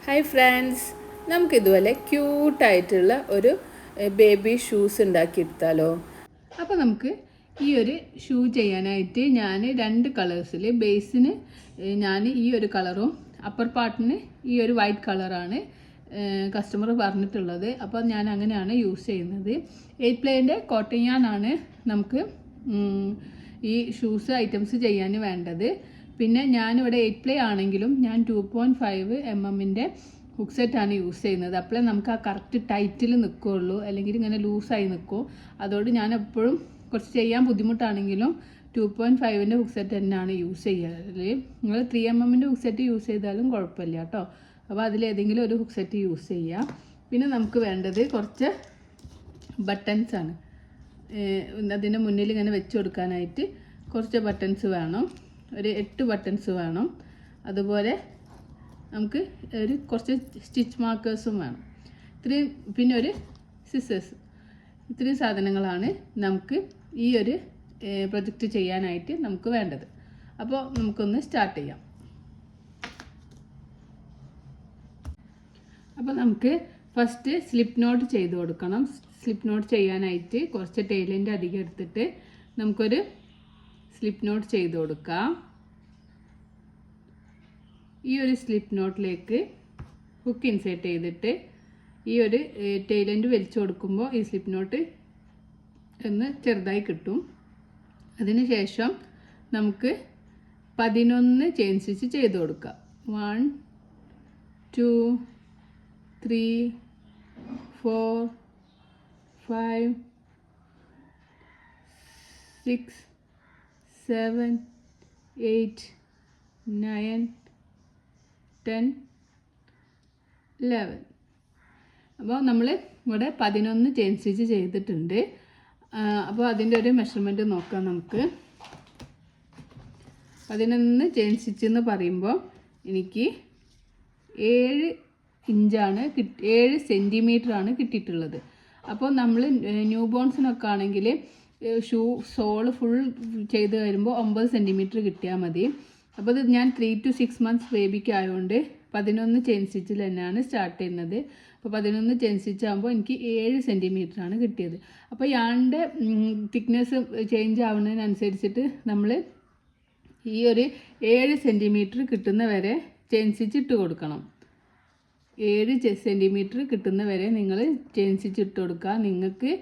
Hi friends, നമുക്കിതുപോലെ ക്യൂട്ടായിട്ടുള്ള ഒരു baby shoes ഉണ്ടാക്കിയെടുത്താലോ. അപ്പോൾ നമുക്ക് ഈ ഒരു ഷൂ ചെയ്യാനായിട്ട് ഞാൻ 2 കളേഴ്സിൽ ബേസിന് ഞാൻ ഈ ഒരു കളറും അപ്പർ പാർട്ടിന് ഈ ഒരു വൈറ്റ് കളറാണ് കസ്റ്റമർ പറഞ്ഞിട്ടുള്ളത്. അപ്പോൾ ഞാൻ അങ്ങനെയാണ് യൂസ് ചെയ്യുന്നത്. 8 പ്ലേൻ്റെ കോട്ടൺ യാർനാണ് നമുക്ക് ഈ ഷൂസ് ഐറ്റംസ് ചെയ്യാൻ വേണ്ടത്. പിന്നെ ഞാനിവിടെ 8 പ്ലേ ആണെങ്കിലും ഞാൻ 2.5 mm ഹുക്ക് സെറ്റാണ് യൂസ് ചെയ്യുന്നത്. അപ്പോഴേ നമുക്ക് ആ കറക്റ്റ് ടൈറ്റിൽ നിൽക്കുകയുള്ളൂ, അല്ലെങ്കിൽ ഇങ്ങനെ ലൂസായി നിൽക്കും. അതുകൊണ്ട് ഞാൻ എപ്പോഴും കുറച്ച് ചെയ്യാൻ ബുദ്ധിമുട്ടാണെങ്കിലും 2.5 ഹുക്ക് സെറ്റ് തന്നെയാണ് യൂസ് ചെയ്യാറ്. നിങ്ങൾ 3 mm ഹുക്ക് സെറ്റ് യൂസ് ചെയ്താലും കുഴപ്പമില്ല കേട്ടോ. അപ്പോൾ അതിലേതെങ്കിലും ഒരു ഹുക്ക് സെറ്റ് യൂസ് ചെയ്യാം. പിന്നെ നമുക്ക് വേണ്ടത് കുറച്ച് ബട്ടൺസാണ്. അതിൻ്റെ മുന്നിൽ ഇങ്ങനെ വെച്ച് കൊടുക്കാനായിട്ട് കുറച്ച് ബട്ടൺസ് വേണം. ഒരു 8 ബട്ടൺസ് വേണം. അതുപോലെ നമുക്ക് കുറച്ച് സ്റ്റിച്ച് മാർക്കേഴ്സും വേണം. പിന്നെ ഒരു സിസേഴ്സ്. ഇത്രയും സാധനങ്ങളാണ് നമുക്ക് ഈ ഒരു പ്രൊജക്റ്റ് ചെയ്യാനായിട്ട് നമുക്ക് വേണ്ടത്. അപ്പോൾ നമുക്കൊന്ന് സ്റ്റാർട്ട് ചെയ്യാം. അപ്പോൾ നമുക്ക് ഫസ്റ്റ് സ്ലിപ്പ് നോട്ട് ചെയ്ത് കൊടുക്കണം. സ്ലിപ്പ് നോട്ട് ചെയ്യാനായിട്ട് കുറച്ച് ടൈലിൻ്റെ അധികം എടുത്തിട്ട് നമുക്കൊരു സ്ലിപ്പ് നോട്ട് ചെയ്ത് കൊടുക്കാം. ഈ ഒരു സ്ലിപ്പ് നോട്ടിലേക്ക് ഹുക്ക് ഇൻസേർട്ട് ചെയ്തിട്ട് ഈ ഒരു ടൈലൻ്റ് വലിച്ചു കൊടുക്കുമ്പോൾ ഈ സ്ലിപ്പ് നോട്ട് ഒന്ന് ചെറുതായി കിട്ടും. അതിന് ശേഷം നമുക്ക് 11 ചെയിൻ സ്റ്റിച്ച് ചെയ്ത് കൊടുക്കാം. 1 2 3 4 5 6 7 8 9 10 11. അപ്പോൾ നമ്മൾ ഇവിടെ 11 ചെയിൻ സ്റ്റിച്ച് ചെയ്തിട്ടുണ്ട്. അപ്പോൾ അതിൻ്റെ ഒരു മെഷർമെൻറ്റ് നോക്കാം നമുക്ക്. 11 ചെയിൻ സ്റ്റിച്ച് എന്ന് പറയുമ്പോൾ എനിക്ക് 7 ഇഞ്ചാണ് 7 സെൻറ്റിമീറ്ററാണ് കിട്ടിയിട്ടുള്ളത്. അപ്പോൾ നമ്മൾ ന്യൂ ബോൺസിനൊക്കെ ആണെങ്കിൽ സോള് ഫുൾ ചെയ്ത് വരുമ്പോൾ 9 സെൻറ്റിമീറ്റർ കിട്ടിയാൽ മതി. അപ്പോൾ ഇത് ഞാൻ 3 to 6 months ബേബിക്ക് ആയതുകൊണ്ട് 11 ചെയിൻ സ്റ്റിച്ചിൽ തന്നെയാണ് സ്റ്റാർട്ട് ചെയ്യുന്നത്. അപ്പോൾ 11 ചെയിൻ സ്റ്റിച്ച് ആകുമ്പോൾ എനിക്ക് 7 സെൻറ്റിമീറ്ററാണ് കിട്ടിയത്. അപ്പോൾ യാണിൻ്റെ തിക്നെസ് ചേഞ്ച് ആവുന്നതിനനുസരിച്ചിട്ട് നമ്മൾ ഈ ഒരു 7 സെൻറ്റിമീറ്റർ കിട്ടുന്ന വരെ ചെയിൻ സ്റ്റിച്ച് ഇട്ട് കൊടുക്കണം. 7 സെൻറ്റിമീറ്റർ കിട്ടുന്ന വരെ നിങ്ങൾ ചെയിൻ സ്റ്റിച്ച് ഇട്ട് കൊടുക്കുക. നിങ്ങൾക്ക്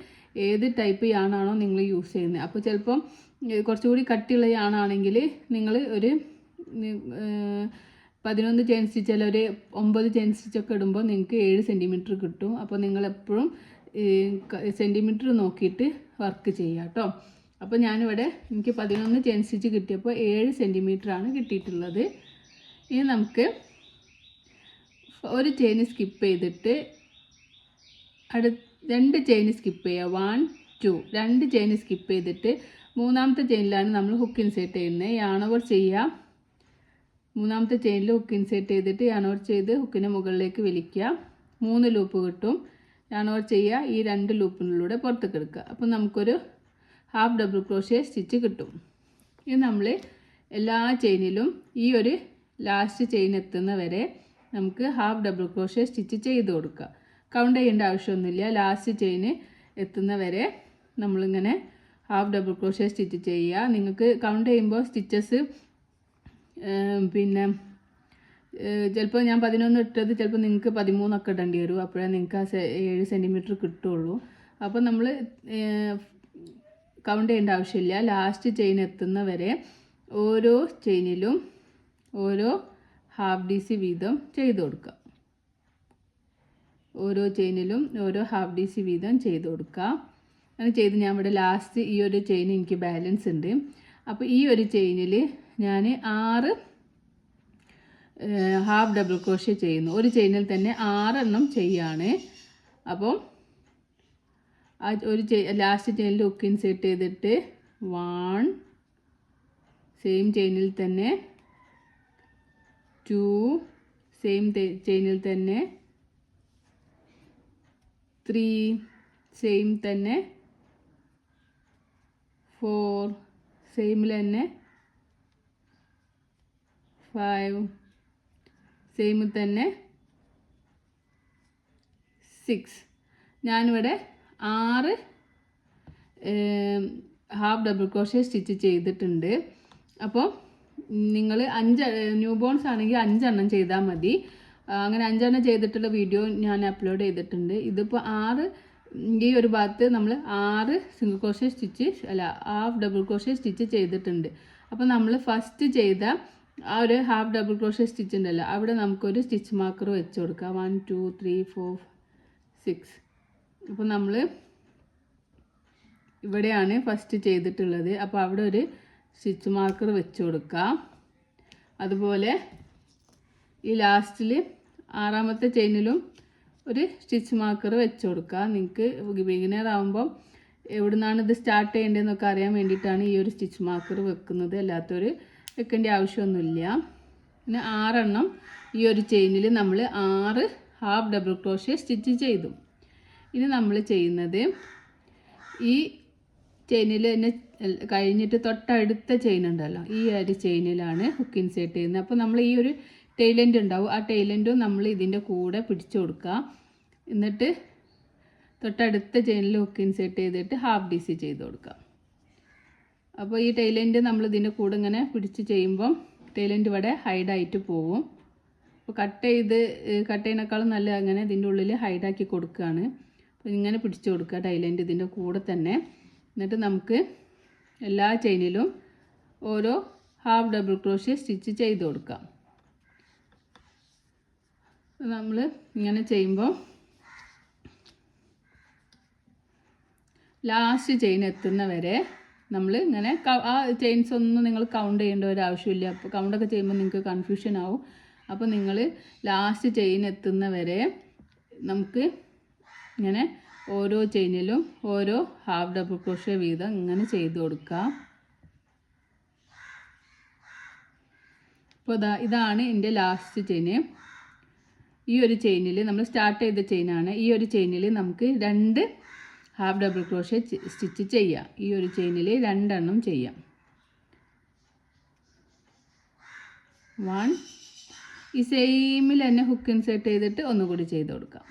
ഏത് ടൈപ്പ് യാണാണോ നിങ്ങൾ യൂസ് ചെയ്യുന്നത്. അപ്പോൾ ചിലപ്പം കുറച്ചുകൂടി കട്ടിയുള്ള യാണാണെങ്കിൽ നിങ്ങൾ ഒരു 11 ചെയിൻ സ്റ്റിച്ച് അല്ല ഒരു 9 ചെയിൻ സ്റ്റിച്ചൊക്കെ ഇടുമ്പോൾ നിങ്ങൾക്ക് 7 സെൻറ്റിമീറ്റർ കിട്ടും. അപ്പോൾ നിങ്ങളെപ്പോഴും സെൻറ്റിമീറ്റർ നോക്കിയിട്ട് വർക്ക് ചെയ്യുക കേട്ടോ. അപ്പോൾ ഞാനിവിടെ എനിക്ക് 11 ചെയിൻ സ്റ്റിച്ച് കിട്ടിയപ്പോൾ 7 സെൻറ്റിമീറ്ററാണ് കിട്ടിയിട്ടുള്ളത്. ഇനി നമുക്ക് ഒരു ചെയിൻ സ്കിപ്പ് ചെയ്തിട്ട് 2 ചെയിൻ സ്കിപ്പ് ചെയ്യുക. 1 2 2 ചെയിൻ സ്കിപ്പ് ചെയ്തിട്ട് 3ാമത്തെ ചെയിനിലാണ് നമ്മൾ ഹുക്ക് ഇൻസേർട്ട് ചെയ്യുന്നത്. യാൺ ഓവർ ചെയ്യുക. 3ാമത്തെ ചെയിനിൽ ഹുക്ക് ഇൻസേർട്ട് ചെയ്തിട്ട് യാൺ ഓവർ ചെയ്ത് ഹുക്കിൻ്റെ മുകളിലേക്ക് വലിക്കുക. 3 ലൂപ്പ് കിട്ടും. യാൺ ഓവർ ചെയ്യുക. ഈ 2 ലൂപ്പിനുള്ളിലൂടെ പുറത്തേക്ക് എടുക്കുക. അപ്പോൾ നമുക്കൊരു ഹാഫ് ഡബിൾ ക്രോഷ്യ സ്റ്റിച്ച് കിട്ടും. ഇത് നമ്മൾ എല്ലാ ചെയിനിലും ഈ ഒരു ലാസ്റ്റ് ചെയിൻ എത്തുന്ന വരെ നമുക്ക് ഹാഫ് ഡബിൾ ക്രോഷ്യ സ്റ്റിച്ച് ചെയ്ത് കൊടുക്കുക. കൗണ്ട് ചെയ്യേണ്ട ആവശ്യമൊന്നുമില്ല. ലാസ്റ്റ് ചെയിന് എത്തുന്ന വരെ നമ്മളിങ്ങനെ ഹാഫ് ഡബിൾ ക്രോഷ്യ സ്റ്റിച്ച് ചെയ്യുക. നിങ്ങൾക്ക് കൗണ്ട് ചെയ്യുമ്പോൾ സ്റ്റിച്ചസ് പിന്നെ ചിലപ്പോൾ ഞാൻ 11 ഇട്ടത് ചിലപ്പോൾ നിങ്ങൾക്ക് 13 ഇടേണ്ടി വരും. അപ്പോഴേ നിങ്ങൾക്ക് ആ 7 സെൻറ്റിമീറ്റർ കിട്ടുള്ളൂ. അപ്പോൾ നമ്മൾ കൗണ്ട് ചെയ്യേണ്ട ആവശ്യമില്ല. ലാസ്റ്റ് ചെയിൻ എത്തുന്ന വരെ ഓരോ ചെയിനിലും ഓരോ ഹാഫ് DC വീതം ചെയ്ത് കൊടുക്കുക. ഓരോ ചെയിനിലും ഓരോ ഹാഫ് DC വീതം ചെയ്ത് കൊടുക്കുക. അങ്ങനെ ചെയ്ത് ഞാൻ ഇവിടെ ലാസ്റ്റ് ഈ ഒരു ചെയിൻ എനിക്ക് ബാലൻസ് ഉണ്ട്. അപ്പോൾ ഈ ഒരു ചെയിനിൽ ഞാൻ 6 ഹാഫ് ഡബിൾ ക്രോഷ്യ ചെയ്യുന്നു. ഒരു ചെയിനിൽ തന്നെ 6 എണ്ണം ചെയ്യാണ്. അപ്പോൾ ആ ഒരു ലാസ്റ്റ് ചെയിനിൽ ഹുക്ക് ഇൻസേർട്ട് ചെയ്തിട്ട് 1 സെയിം ചെയിനിൽ തന്നെ 2 സെയിം ചെയിനിൽ തന്നെ 3 സെയിം തന്നെ 4 സെയിമിൽ തന്നെ 5 സെയിമിൽ തന്നെ 6. ഞാനിവിടെ 6 ഹാഫ് ഡബിൾ ക്രോഷേ സ്റ്റിച്ച് ചെയ്തിട്ടുണ്ട്. അപ്പോൾ നിങ്ങൾ 5 ന്യൂ ബോൺസ് ആണെങ്കിൽ 5 എണ്ണം ചെയ്താൽ മതി. അങ്ങനെ 5 എണ്ണം ചെയ്തിട്ടുള്ള വീഡിയോ ഞാൻ അപ്ലോഡ് ചെയ്തിട്ടുണ്ട്. ഇതിപ്പോൾ 6 ഈ ഒരു ഭാഗത്ത് നമ്മൾ 6 single crochet stitch half double crochet stitch ചെയ്തിട്ടുണ്ട്. അപ്പോൾ നമ്മൾ ഫസ്റ്റ് ചെയ്ത ആ ഒരു ഹാഫ് ഡബിൾ ക്രോഷേ സ്റ്റിച്ച് ഉണ്ടല്ലോ, അവിടെ നമുക്കൊരു സ്റ്റിച്ച് മാർക്കർ വെച്ച് കൊടുക്കാം. 1 2 3 4 6. അപ്പോൾ നമ്മൾ ഇവിടെയാണ് ഫസ്റ്റ് ചെയ്തിട്ടുള്ളത്. അപ്പോൾ അവിടെ ഒരു സ്റ്റിച്ച് മാർക്കർ വെച്ച് കൊടുക്കാം. അതുപോലെ ഈ ലാസ്റ്റിൽ 6ാമത്തെ ചെയിനിലും ഒരു സ്റ്റിച്ച് മാർക്കർ വെച്ച് കൊടുക്കുക. നിങ്ങൾക്ക് ബിഗിനർ ആകുമ്പം എവിടെ നിന്നാണ് ഇത് സ്റ്റാർട്ട് ചെയ്യേണ്ടതെന്നൊക്കെ അറിയാൻ വേണ്ടിയിട്ടാണ് ഈ ഒരു സ്റ്റിച്ച് മാർക്കർ വെക്കുന്നത്. അല്ലാത്തൊരു വെക്കേണ്ട ആവശ്യമൊന്നുമില്ല. പിന്നെ 6 എണ്ണം ഈ ഒരു ചെയിനിൽ നമ്മൾ 6 ഹാഫ് ഡബിൾ ക്രോഷേ സ്റ്റിച്ച് ചെയ്തു. ഇനി നമ്മൾ ചെയ്യുന്നത് ഈ ചെയിനിൽ തന്നെ കഴിഞ്ഞിട്ട് തൊട്ടടുത്ത ചെയിൻ ഉണ്ടല്ലോ, ഈ ഒരു ചെയിനിലാണ് ഹുക്ക് ഇൻസേർട്ട് ചെയ്യുന്നത്. അപ്പോൾ നമ്മൾ ഈ ഒരു ടൈലൻഡ് ഉണ്ടാവും, ആ ടൈലൻഡും നമ്മൾ ഇതിൻ്റെ കൂടെ പിടിച്ചു കൊടുക്കുക. എന്നിട്ട് തൊട്ടടുത്ത ചെയിനിൽ ഹുക്ക് ഇൻസേർട്ട് ചെയ്തിട്ട് ഹാഫ് ഡി സി ചെയ്ത് കൊടുക്കുക. അപ്പോൾ ഈ ടൈലൻഡ് നമ്മൾ ഇതിൻ്റെ കൂടെ ഇങ്ങനെ പിടിച്ച് ചെയ്യുമ്പം ടൈലൻഡ് ഇവിടെ ഹൈഡായിട്ട് പോവും. അപ്പോൾ കട്ട് ചെയ്യുന്നേക്കാളും നല്ല അങ്ങനെ ഇതിൻ്റെ ഉള്ളിൽ ഹൈഡാക്കി കൊടുക്കുകയാണ്. അപ്പോൾ ഇങ്ങനെ പിടിച്ചു കൊടുക്കുക ടൈലൻഡ് ഇതിൻ്റെ കൂടെ തന്നെ. എന്നിട്ട് നമുക്ക് എല്ലാ ചെയിനിലും ഓരോ ഹാഫ് ഡബിൾ ക്രോഷേ സ്റ്റിച്ച് ചെയ്ത് കൊടുക്കാം. നമ്മൾ ഇങ്ങനെ ചെയ്യുമ്പോൾ ലാസ്റ്റ് ചെയിൻ എത്തുന്ന വരെ നമ്മൾ ഇങ്ങനെ ആ ചെയിൻസ് ഒന്നും നിങ്ങൾ കൗണ്ട് ചെയ്യേണ്ട ഒരു ആവശ്യമില്ല. അപ്പോൾ കൗണ്ടൊക്കെ ചെയ്യുമ്പോൾ നിങ്ങൾക്ക് കൺഫ്യൂഷൻ ആവും. അപ്പോൾ നിങ്ങൾ ലാസ്റ്റ് ചെയിൻ എത്തുന്ന വരെ നമുക്ക് ഇങ്ങനെ ഓരോ ചെയിനിലും ഓരോ ഹാഫ് ഡബിൾ ക്രോഷേ വീതം ഇങ്ങനെ ചെയ്ത് കൊടുക്കാം. അപ്പോൾ ഇതാണ് എൻ്റെ ലാസ്റ്റ് ചെയിന്. ഈ ഒരു ചെയിനിൽ നമ്മൾ സ്റ്റാർട്ട് ചെയ്ത ചെയിനാണ്. ഈ ഒരു ചെയിനിൽ നമുക്ക് 2 ഹാഫ് ഡബിൾ ക്രോഷേ സ്റ്റിച്ച് ചെയ്യാം. ഈ ഒരു ചെയിനിൽ 2 എണ്ണം ചെയ്യാം. 1 ഈ സെയിമിൽ തന്നെ ഹുക്ക് ഇൻസേർട്ട് ചെയ്തിട്ട് ഒന്നുകൂടി ചെയ്ത് കൊടുക്കാം.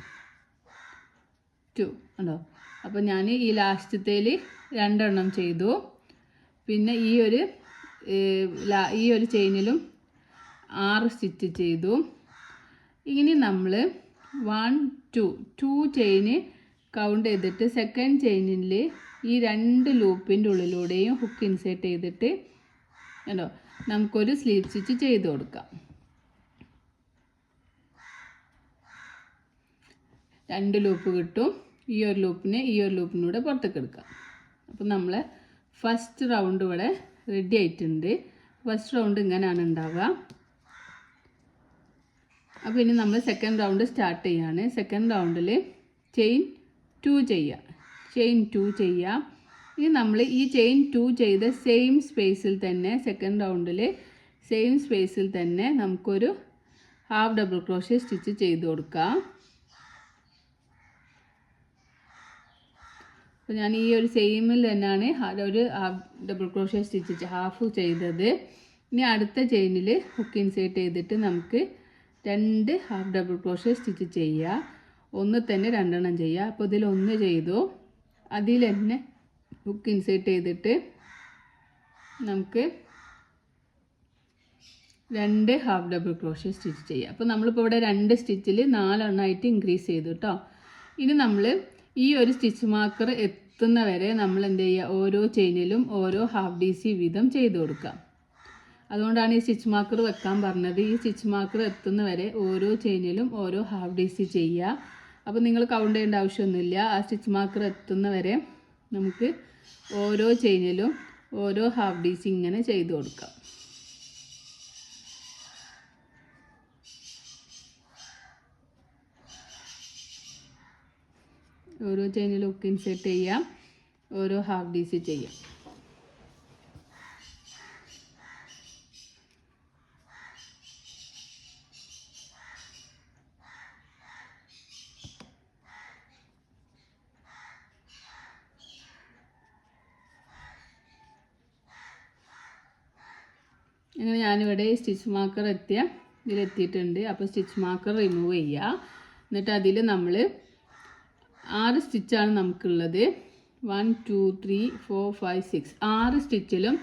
2 ഉണ്ടോ. അപ്പോൾ ഞാൻ ഈ ലാസ്റ്റത്തേൽ 2 എണ്ണം ചെയ്തു. പിന്നെ ഈ ഒരു ചെയിനിലും 6 സ്റ്റിച്ച് ചെയ്തു. ഇനി നമ്മൾ 1 2 ചെയിന് കൗണ്ട് ചെയ്തിട്ട് സെക്കൻഡ് ചെയിനിൽ ഈ 2 ലൂപ്പിൻ്റെ ഉള്ളിലൂടെയും ഹുക്ക് ഇൻസേർട്ട് ചെയ്തിട്ട് ഉണ്ടോ നമുക്കൊരു സ്ലീവ് സ്റ്റിച്ച് ചെയ്ത് കൊടുക്കാം. 2 ലൂപ്പ് കിട്ടും. ഈ ഒരു ലൂപ്പിനൂടെ പുറത്തേക്ക് എടുക്കാം. അപ്പോൾ നമ്മൾ ഫസ്റ്റ് റൗണ്ട് ഇവിടെ റെഡി ആയിട്ടുണ്ട്. ഫസ്റ്റ് റൗണ്ട് ഇങ്ങനെയാണ് ഉണ്ടാവുക. അപ്പോൾ ഇനി നമ്മൾ സെക്കൻഡ് റൗണ്ട് സ്റ്റാർട്ട് ചെയ്യാണ്. സെക്കൻഡ് റൗണ്ടിൽ ചെയിൻ 2 ചെയ്യുക. ഇനി നമ്മൾ ഈ ചെയിൻ 2 ചെയ്ത സെയിം സ്പേസിൽ തന്നെ സെക്കൻഡ് റൗണ്ടിൽ സെയിം സ്പേസിൽ തന്നെ നമുക്കൊരു ഹാഫ് ഡബിൾ ക്രോഷേ സ്റ്റിച്ച് ചെയ്ത് കൊടുക്കാം. അപ്പോൾ ഞാൻ ഈ ഒരു സെയിമിൽ തന്നെയാണ് ഒരു half double crochet stitch half ചെയ്തത്. ഇനി അടുത്ത ചെയിനിൽ ഹുക്ക് ഇൻസേർട്ട് ചെയ്തിട്ട് നമുക്ക് 2 ഹാഫ് ഡബിൾ ക്രോഷേ സ്റ്റിച്ച് ചെയ്യുക. ഒന്ന് തന്നെ 2 എണ്ണം ചെയ്യുക. അപ്പോൾ ഇതിൽ 1 ചെയ്തു, അതിൽ തന്നെ ഹുക്ക് ഇൻസേർട്ട് ചെയ്തിട്ട് നമുക്ക് 2 ഹാഫ് ഡബിൾ ക്രോഷേ സ്റ്റിച്ച് ചെയ്യുക. അപ്പോൾ നമ്മളിപ്പോൾ ഇവിടെ 2 സ്റ്റിച്ചിൽ 4 എണ്ണമായിട്ട് ഇൻക്രീസ് ചെയ്തു കേട്ടോ. ഇനി നമ്മൾ ഈ ഒരു സ്റ്റിച്ച് മാർക്കർ എത്തുന്ന വരെ നമ്മൾ എന്ത് ചെയ്യുക, ഓരോ ചെയിനിലും ഓരോ ഹാഫ് ഡി സി വീതം ചെയ്ത് കൊടുക്കാം. അതുകൊണ്ടാണ് ഈ സ്റ്റിച്ച് മാർക്കർ വെക്കാൻ പറഞ്ഞത്. ഈ സ്റ്റിച്ച് മാർക്കർ എത്തുന്ന വരെ ഓരോ ചെയിനിലും ഓരോ ഹാഫ് ഡി സി ചെയ്യുക. അപ്പോൾ നിങ്ങൾ കൗണ്ട് ചെയ്യേണ്ട ആവശ്യമൊന്നുമില്ല. ആ സ്റ്റിച്ച് മാർക്കർ എത്തുന്ന വരെ നമുക്ക് ഓരോ ചെയിനിലും ഓരോ ഹാഫ് ഡി സി ഇങ്ങനെ ചെയ്ത് കൊടുക്കാം. ഓരോ ചെയിനിലും ഹുക്ക് ഇൻസേർട്ട് ചെയ്യാം, ഓരോ ഹാഫ് ഡി സി ചെയ്യാം. അങ്ങനെ ഞാനിവിടെ സ്റ്റിച്ച് മാർക്കർ ഇതിലെത്തിയിട്ടുണ്ട്. അപ്പോൾ സ്റ്റിച്ച് മാർക്കർ റിമൂവ് ചെയ്യുക. എന്നിട്ട് അതിൽ നമ്മൾ 6 സ്റ്റിച്ചാണ് നമുക്കുള്ളത്. 1 2 3 4 5 6 6 സ്റ്റിച്ചിലും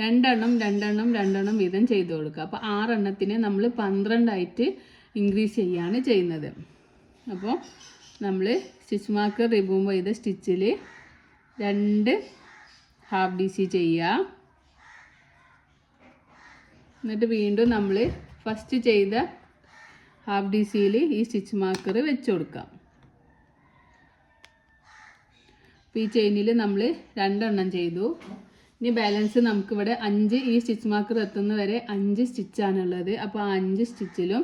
രണ്ടെണ്ണം വീതം ചെയ്ത് കൊടുക്കുക. അപ്പോൾ 6 എണ്ണത്തിനെ നമ്മൾ 12 ആയിട്ട് ഇൻക്രീസ് ചെയ്യാണ് ചെയ്യുന്നത്. അപ്പോൾ നമ്മൾ സ്റ്റിച്ച് മാർക്കർ റിമൂവ് ചെയ്ത സ്റ്റിച്ചിൽ 2 ഹാഫ് ഡി സി ചെയ്യുക. എന്നിട്ട് വീണ്ടും നമ്മൾ ഫസ്റ്റ് ചെയ്ത ഹാഫ് ഡി സിയിൽ ഈ സ്റ്റിച്ച് മാർക്കർ വെച്ച് കൊടുക്കാം. അപ്പോൾ ഈ ചെയിനിൽ നമ്മൾ 2 എണ്ണം ചെയ്തു. ഇനി ബാലൻസ് നമുക്കിവിടെ 5 ഈ സ്റ്റിച്ച് മാർക്കർ എത്തുന്ന വരെ 5 സ്റ്റിച്ചാണുള്ളത്. അപ്പോൾ ആ 5 സ്റ്റിച്ചിലും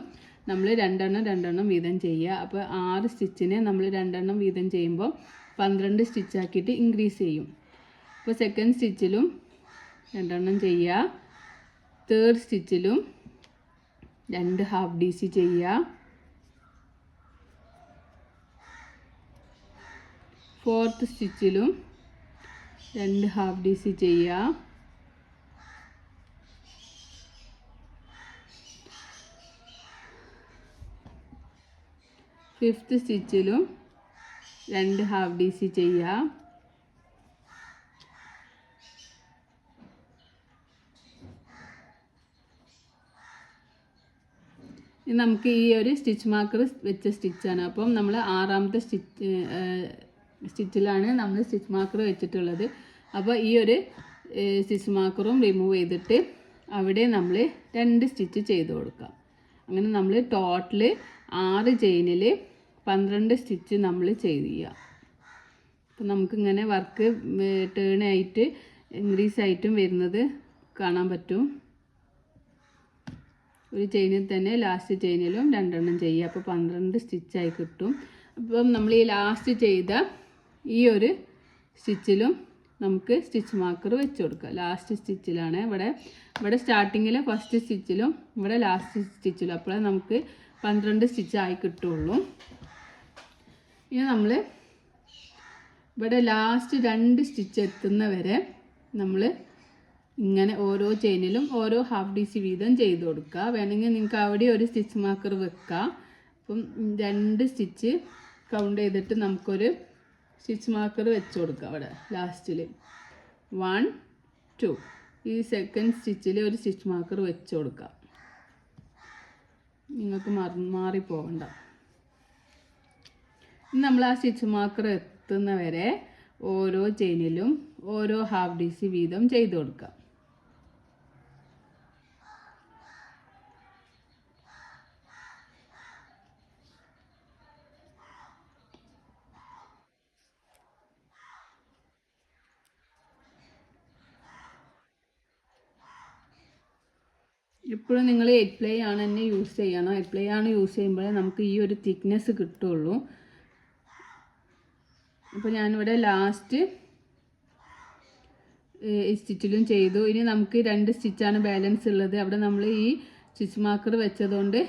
നമ്മൾ 2 എണ്ണം വീതം ചെയ്യുക. അപ്പോൾ 6 സ്റ്റിച്ചിനെ നമ്മൾ 2 എണ്ണം വീതം ചെയ്യുമ്പോൾ 12 സ്റ്റിച്ചാക്കിയിട്ട് ഇൻക്രീസ് ചെയ്യും. അപ്പോൾ സെക്കൻഡ് സ്റ്റിച്ചിലും 2 എണ്ണം ചെയ്യുക. തേർഡ് സ്റ്റിച്ചിലും 2 ഹാഫ് ഡി സി ചെയ്യുക. ഫോർത്ത് സ്റ്റിച്ചിലും 2 ഹാഫ് ഡി സി ചെയ്യുക. ഫിഫ്ത്ത് സ്റ്റിച്ചിലും 2 ഹാഫ് ഡി സി ചെയ്യുക. നമുക്ക് ഈ ഒരു സ്റ്റിച്ച് മാർക്കർ വെച്ച സ്റ്റിച്ചാണ്. അപ്പം നമ്മൾ 6ാമത്തെ സ്റ്റിച്ചിലാണ് നമ്മൾ സ്റ്റിച്ച് മാർക്കർ വെച്ചിട്ടുള്ളത്. അപ്പോൾ ഈ ഒരു സ്റ്റിച്ച് മാർക്കറും റിമൂവ് ചെയ്തിട്ട് അവിടെ നമ്മൾ 2 സ്റ്റിച്ച് ചെയ്ത് കൊടുക്കാം. അങ്ങനെ നമ്മൾ ടോട്ടൽ 6 ചെയിനിൽ 12 സ്റ്റിച്ച് നമ്മൾ ചെയ്യുക. അപ്പോൾ നമുക്കിങ്ങനെ വർക്ക് ടേൺ ആയിട്ട് ഇൻക്രീസ് ആയിട്ടും വരുന്നത് കാണാൻ പറ്റും. ഒരു ചെയിനിൽ തന്നെ ലാസ്റ്റ് ചെയിനിലും 2 എണ്ണം ചെയ്യുക. അപ്പോൾ 12 സ്റ്റിച്ചായി കിട്ടും. അപ്പം നമ്മൾ ഈ ലാസ്റ്റ് ചെയ്ത ഈ ഒരു സ്റ്റിച്ചിലും നമുക്ക് സ്റ്റിച്ച് മാർക്കർ വെച്ച് കൊടുക്കുക. ലാസ്റ്റ് സ്റ്റിച്ചിലാണ് ഇവിടെ സ്റ്റാർട്ടിങ്ങിൽ ഫസ്റ്റ് സ്റ്റിച്ചിലും ഇവിടെ ലാസ്റ്റ് സ്റ്റിച്ചിലും. അപ്പോഴേ നമുക്ക് 12 സ്റ്റിച്ചായി കിട്ടുള്ളൂ. ഇനി നമ്മൾ ഇവിടെ ലാസ്റ്റ് 2 സ്റ്റിച്ച് എത്തുന്ന വരെ നമ്മൾ ഇങ്ങനെ ഓരോ ചെയിനിലും ഓരോ ഹാഫ് ഡി സി വീതം ചെയ്ത് കൊടുക്കുക. വേണമെങ്കിൽ നിങ്ങൾക്ക് അവിടെ ഒരു സ്റ്റിച്ച് മാർക്കർ വെക്കുക. അപ്പം 2 സ്റ്റിച്ച് കൗണ്ട് ചെയ്തിട്ട് നമുക്കൊരു സ്റ്റിച്ച് മാർക്കർ വെച്ച് കൊടുക്കുക. അവിടെ ലാസ്റ്റിൽ 1 2 ഈ സെക്കൻഡ് സ്റ്റിച്ചിൽ ഒരു സ്റ്റിച്ച് മാർക്കർ വെച്ച് കൊടുക്കുക. നിങ്ങൾക്ക് മാറിപ്പോകണ്ട. നമ്മൾ ആ സ്റ്റിച്ച് മാർക്കർ എത്തുന്ന വരെ ഓരോ ചെയിനിലും ഓരോ ഹാഫ് ഡി സി വീതം ചെയ്ത് കൊടുക്കുക. എപ്പോഴും നിങ്ങൾ 8 പ്ലേ ആണ് തന്നെ യൂസ് ചെയ്യണം. 8 പ്ലേ ആണ് യൂസ് ചെയ്യുമ്പോഴേ നമുക്ക് ഈ ഒരു തിക്നെസ് കിട്ടുള്ളൂ. അപ്പോൾ ഞാനിവിടെ ലാസ്റ്റ് ഈ സ്റ്റിച്ചിലും ചെയ്തു. ഇനി നമുക്ക് 2 സ്റ്റിച്ചാണ് ബാലൻസ് ഉള്ളത്. അവിടെ നമ്മൾ ഈ സ്റ്റിച്ച് മാർക്കർ വെച്ചതുകൊണ്ട്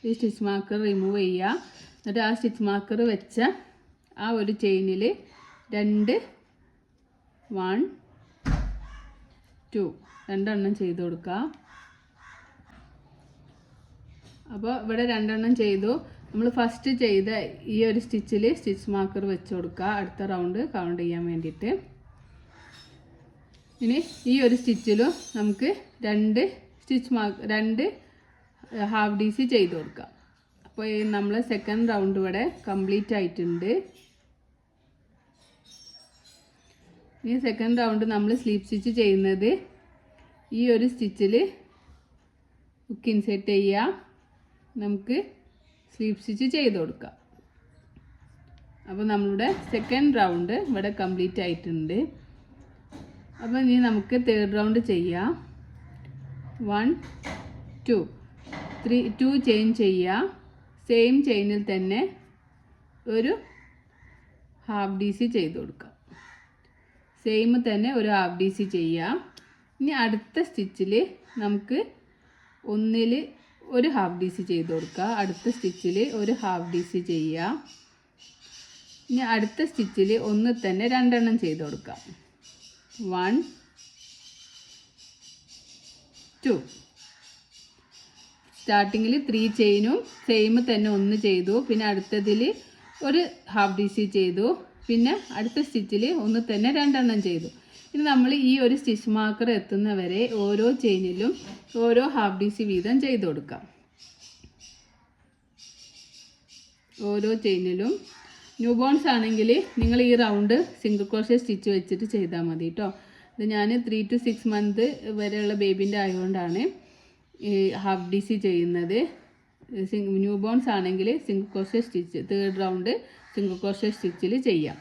ഈ സ്റ്റിച്ച് മാർക്കർ റിമൂവ് ചെയ്യുക. എന്നിട്ട് ആ സ്റ്റിച്ച് മാർക്കർ വെച്ച ആ ഒരു ചെയിനിൽ 2 1 2 2 എണ്ണം ചെയ്ത് കൊടുക്കുക. അപ്പോൾ ഇവിടെ 2 എണ്ണം ചെയ്തു. നമ്മൾ ഫസ്റ്റ് ചെയ്ത ഈ ഒരു സ്റ്റിച്ചിൽ സ്റ്റിച്ച് മാർക്കർ വെച്ച് കൊടുക്കുക അടുത്ത റൗണ്ട് കൗണ്ട് ചെയ്യാൻ വേണ്ടിയിട്ട്. ഇനി ഈ ഒരു സ്റ്റിച്ചിലും നമുക്ക് 2 ഹാഫ് ഡി സി ചെയ്ത് കൊടുക്കാം. അപ്പോൾ നമ്മൾ സെക്കൻഡ് റൗണ്ട് ഇവിടെ കംപ്ലീറ്റ് ആയിട്ടുണ്ട്. ഈ സെക്കൻഡ് റൗണ്ട് നമ്മൾ സ്ലീപ്പ് സ്റ്റിച്ച് ചെയ്യുന്നത് ഈ ഒരു സ്റ്റിച്ചിൽ ഹുക്ക് ഇൻസേർട്ട് ചെയ്യുക. നമുക്ക് സ്ലീപ്പ് സ്റ്റിച്ച് ചെയ്ത് കൊടുക്കാം. അപ്പോൾ നമ്മളുടെ സെക്കൻഡ് റൗണ്ട് ഇവിടെ കംപ്ലീറ്റ് ആയിട്ടുണ്ട്. അപ്പോൾ ഇനി നമുക്ക് തേർഡ് റൗണ്ട് ചെയ്യാം. 1 2 3 2 ചെയിൻ ചെയ്യുക. സെയിം ചെയിനിൽ തന്നെ ഒരു ഹാഫ് ഡി സി ചെയ്ത് കൊടുക്കുക. സെയിം തന്നെ ഒരു ഹാഫ് ഡി സി ചെയ്യുക. ഇനി അടുത്ത സ്റ്റിച്ചിൽ നമുക്ക് ഒന്നിൽ ഒരു ഹാഫ് ഡി സി ചെയ്ത് കൊടുക്കുക. അടുത്ത സ്റ്റിച്ചിൽ ഒരു ഹാഫ് ഡി സി ചെയ്യുക. ഇനി അടുത്ത സ്റ്റിച്ചിൽ ഒന്ന് തന്നെ 2 എണ്ണം ചെയ്ത് കൊടുക്കുക. 1 2 സ്റ്റാർട്ടിങ്ങിൽ 3 ചെയിനും സെയിം തന്നെ ഒന്ന് ചെയ്തു. പിന്നെ അടുത്തതിൽ ഒരു ഹാഫ് ഡി സി ചെയ്തു. പിന്നെ അടുത്ത സ്റ്റിച്ചിൽ ഒന്ന് തന്നെ 2 എണ്ണം ചെയ്തു. ഇനി നമ്മൾ ഈ ഒരു സ്റ്റിച്ച് മാർക്കർ എത്തുന്നവരെ ഓരോ ചെയിനിലും ഓരോ ഹാഫ് ഡി സി വീതം ചെയ്ത് കൊടുക്കാം. ഓരോ ചെയിനിലും ന്യൂ ബോൺസ് ആണെങ്കിൽ നിങ്ങൾ ഈ റൗണ്ട് സിംഗിൾ ക്രോഷേ സ്റ്റിച്ച് വെച്ചിട്ട് ചെയ്താൽ മതി കേട്ടോ. ഇത് ഞാൻ 3 to 6 month വരെയുള്ള ബേബീൻ്റെ ആയതുകൊണ്ടാണ് ഈ ഹാഫ് ഡി സി ചെയ്യുന്നത്. ന്യൂ ബോൺസ് ആണെങ്കിൽ single crochet stitch 3rd round single crochet സ്റ്റിച്ചിൽ ചെയ്യാം.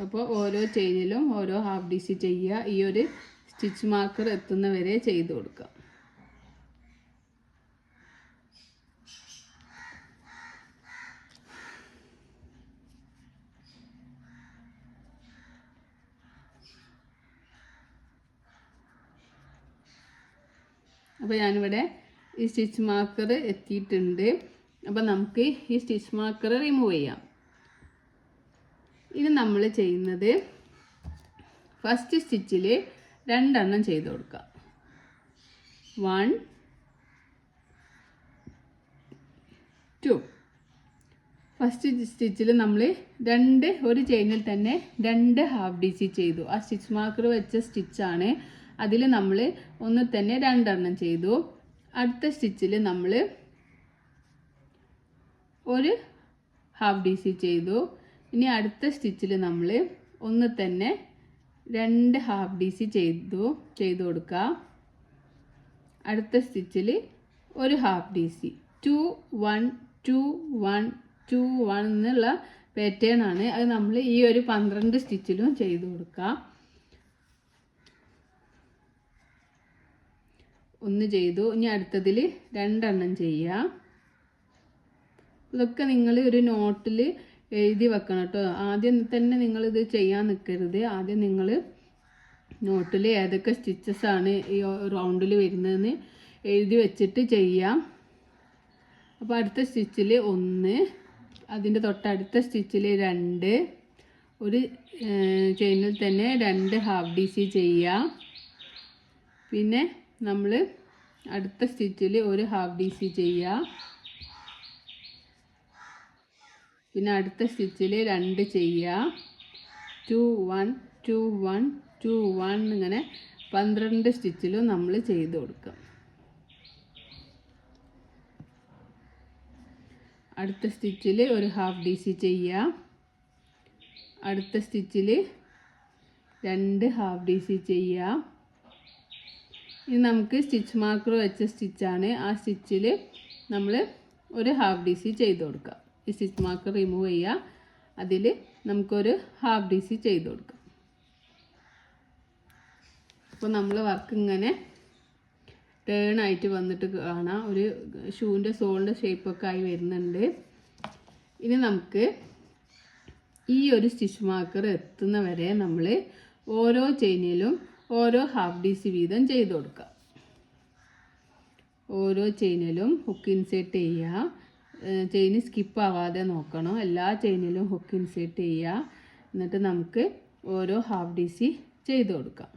അപ്പോൾ ഓരോ ചെയിനിലും ഓരോ ഹാഫ് ഡി സി ചെയ്യുക. ഈ ഒരു സ്റ്റിച്ച് മാർക്കർ എത്തുന്നവരെ ചെയ്ത് കൊടുക്കുക. അപ്പോൾ ഞാനിവിടെ ഈ സ്റ്റിച്ച് മാർക്കർ എത്തിയിട്ടുണ്ട്. അപ്പോൾ നമുക്ക് ഈ സ്റ്റിച്ച് മാർക്കർ റിമൂവ് ചെയ്യാം. ഇനി നമ്മൾ ചെയ്യുന്നത് ഫസ്റ്റ് സ്റ്റിച്ചിൽ 2 എണ്ണം ചെയ്ത് കൊടുക്കുക. 1 2. ഫസ്റ്റ് സ്റ്റിച്ചിൽ നമ്മൾ ഒരു ചെയിനിൽ തന്നെ 2 ഹാഫ് ഡി സി ചെയ്തു. ആ സ്റ്റിച്ച് മാർക്കർ വെച്ച സ്റ്റിച്ചാണ്. അതിൽ നമ്മൾ ഒന്ന് തന്നെ 2 എണ്ണം ചെയ്തു. അടുത്ത സ്റ്റിച്ചിൽ നമ്മൾ ഒരു ഹാഫ് ഡി സി ചെയ്തു. ഇനി അടുത്ത സ്റ്റിച്ചിൽ നമ്മൾ ഒന്ന് തന്നെ 2 ഹാഫ് ഡി സി ചെയ്തു കൊടുക്കുക. അടുത്ത സ്റ്റിച്ചിൽ ഒരു ഹാഫ് ഡി സി 2 1 2 1 2 1 എന്നുള്ള പാറ്റേൺ ആണ്. അത് നമ്മൾ ഈ ഒരു 12 സ്റ്റിച്ചിലും ചെയ്തു കൊടുക്കുക. ഒന്ന് ചെയ്തു. ഇനി അടുത്തതിൽ 2 എണ്ണം ചെയ്യുക. ഇതൊക്കെ നിങ്ങൾ ഒരു നോട്ടിൽ എഴുതി വെക്കണം കേട്ടോ. ആദ്യം തന്നെ നിങ്ങളിത് ചെയ്യാൻ നിൽക്കരുത്. ആദ്യം നിങ്ങൾ നോട്ടിൽ ഏതൊക്കെ സ്റ്റിച്ചസ് ആണ് ഈ റൗണ്ടിൽ വരുന്നതെന്ന് എഴുതി വെച്ചിട്ട് ചെയ്യാം. അപ്പോൾ അടുത്ത സ്റ്റിച്ചിൽ 1, അതിൻ്റെ തൊട്ടടുത്ത സ്റ്റിച്ചിൽ 2, ഒരു ചെയിനിൽ തന്നെ 2 ഹാഫ് ഡി സി ചെയ്യുക. പിന്നെ നമ്മൾ അടുത്ത സ്റ്റിച്ചിൽ ഒരു ഹാഫ് ഡി സി ചെയ്യുക. പിന്നെ അടുത്ത സ്റ്റിച്ചിൽ 2 ചെയ്യുക. 2 1 2 1 2 1 ഇങ്ങനെ 12 സ്റ്റിച്ചിലും നമ്മൾ ചെയ്ത് കൊടുക്കുക. അടുത്ത സ്റ്റിച്ചിൽ ഒരു ഹാഫ് ഡി സി ചെയ്യുക. അടുത്ത സ്റ്റിച്ചിൽ 2 ഹാഫ് ഡി സി ചെയ്യുക. ഇനി നമുക്ക് സ്റ്റിച്ച് മാർക്കർ വെച്ച സ്റ്റിച്ചാണ്. ആ സ്റ്റിച്ചിൽ നമ്മൾ ഒരു ഹാഫ് ഡി സി ചെയ്ത് കൊടുക്കുക. ഈ സ്റ്റിച്ച് മാർക്കർ റിമൂവ് ചെയ്യുക. അതിൽ നമുക്കൊരു ഹാഫ് ഡി സി ചെയ്ത് കൊടുക്കാം. അപ്പോൾ നമ്മൾ വർക്ക് ഇങ്ങനെ ടേൺ ആയിട്ട് വന്നിട്ട് കാണാം. ഒരു ഷൂവിൻ്റെ സോളിൻ്റെ ഷേപ്പൊക്കെ ആയി വരുന്നുണ്ട്. ഇനി നമുക്ക് ഈ ഒരു സ്റ്റിച്ച് മാർക്കർ എത്തുന്നവരെ നമ്മൾ ഓരോ ചെയിനിലും ഓരോ ഹാഫ് ഡി സി വീതം ചെയ്ത് കൊടുക്കുക. ഓരോ ചെയിനിലും ഹുക്ക് ഇൻസേർട്ട് ചെയ്യുക. ചെയിൻ സ്കിപ്പ് ആവാതെ നോക്കണം. എല്ലാ ചെയിനിലും ഹുക്ക് ഇൻസേർട്ട് ചെയ്യുക. എന്നിട്ട് നമുക്ക് ഓരോ ഹാഫ് ഡി സി ചെയ്ത് കൊടുക്കാം.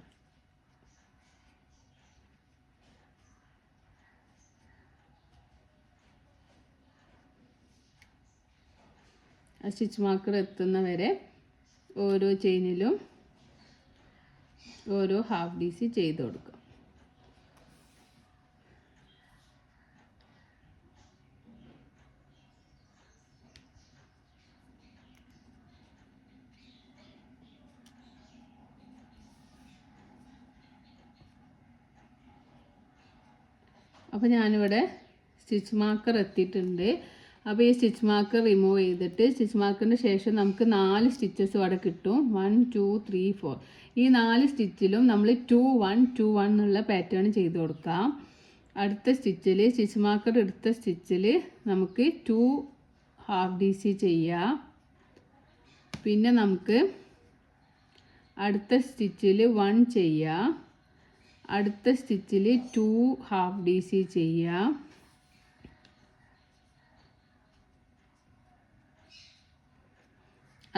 ആ സ്റ്റിച്ച് മാർക്കർ എത്തുന്നവരെ ഓരോ ചെയിനിലും ഓരോ ഹാഫ് ഡി സി ചെയ്ത് കൊടുക്കുക. അപ്പോൾ ഞാനിവിടെ സ്റ്റിച്ച് മാർക്കർ എത്തിയിട്ടുണ്ട്. അപ്പോൾ ഈ സ്റ്റിച്ച് മാർക്കർ റിമൂവ് ചെയ്തിട്ട് സ്റ്റിച്ച് മാർക്കറിന് ശേഷം നമുക്ക് 4 സ്റ്റിച്ചസ് അവിടെ കിട്ടും. 1 2 3 4. ഈ 4 സ്റ്റിച്ചിലും നമ്മൾ 2 1 2 1 എന്നുള്ള പാറ്റേൺ ചെയ്ത് കൊടുക്കാം. അടുത്ത സ്റ്റിച്ചിൽ സ്റ്റിച്ച് മാർക്കർ എടുത്ത സ്റ്റിച്ചിൽ നമുക്ക് 2 ഹാഫ് ഡി സി ചെയ്യാം. പിന്നെ നമുക്ക് അടുത്ത സ്റ്റിച്ചിൽ 1 ചെയ്യാം. അടുത്ത സ്റ്റിച്ചിൽ 2 ഹാഫ് ഡി സി ചെയ്യാം.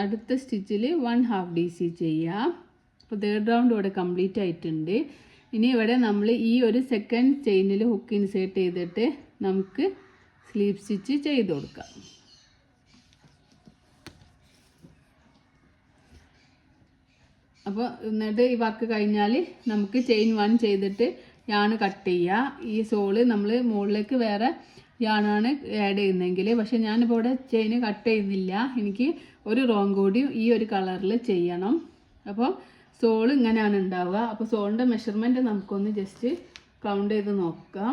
അടുത്ത സ്റ്റിച്ചിൽ 1 ഹാഫ് ഡി സി ചെയ്യാം. അപ്പോൾ 3rd റൗണ്ട് ഇവിടെ കംപ്ലീറ്റ് ആയിട്ടുണ്ട്. ഇനി ഇവിടെ നമ്മൾ ഈ ഒരു സെക്കൻഡ് ചെയിനിൽ ഹുക്ക് ഇൻസേർട്ട് ചെയ്തിട്ട് നമുക്ക് സ്ലീപ്പ് സ്റ്റിച്ച് ചെയ്ത് കൊടുക്കാം. അപ്പോൾ എന്നിട്ട് ഈ വർക്ക് കഴിഞ്ഞാൽ നമുക്ക് ചെയിൻ 1 ചെയ്തിട്ട് യാണ് കട്ട് ചെയ്യുക. ഈ സോള് നമ്മൾ മുകളിലേക്ക് വേറെ യാണാണ് ആഡ് ചെയ്യുന്നതെങ്കിൽ, പക്ഷേ ഞാനിപ്പോൾ ഇവിടെ ചെയിന് കട്ട് ചെയ്യുന്നില്ല. എനിക്ക് ഒരു റോങ് കൂടി ഈ ഒരു കളറിൽ ചെയ്യണം. അപ്പോൾ സോൾ ഇങ്ങനെയാണ് ഉണ്ടാവുക. അപ്പോൾ സോളിൻ്റെ മെഷർമെൻറ്റ് നമുക്കൊന്ന് ജസ്റ്റ് കൗണ്ട് ചെയ്ത് നോക്കാം.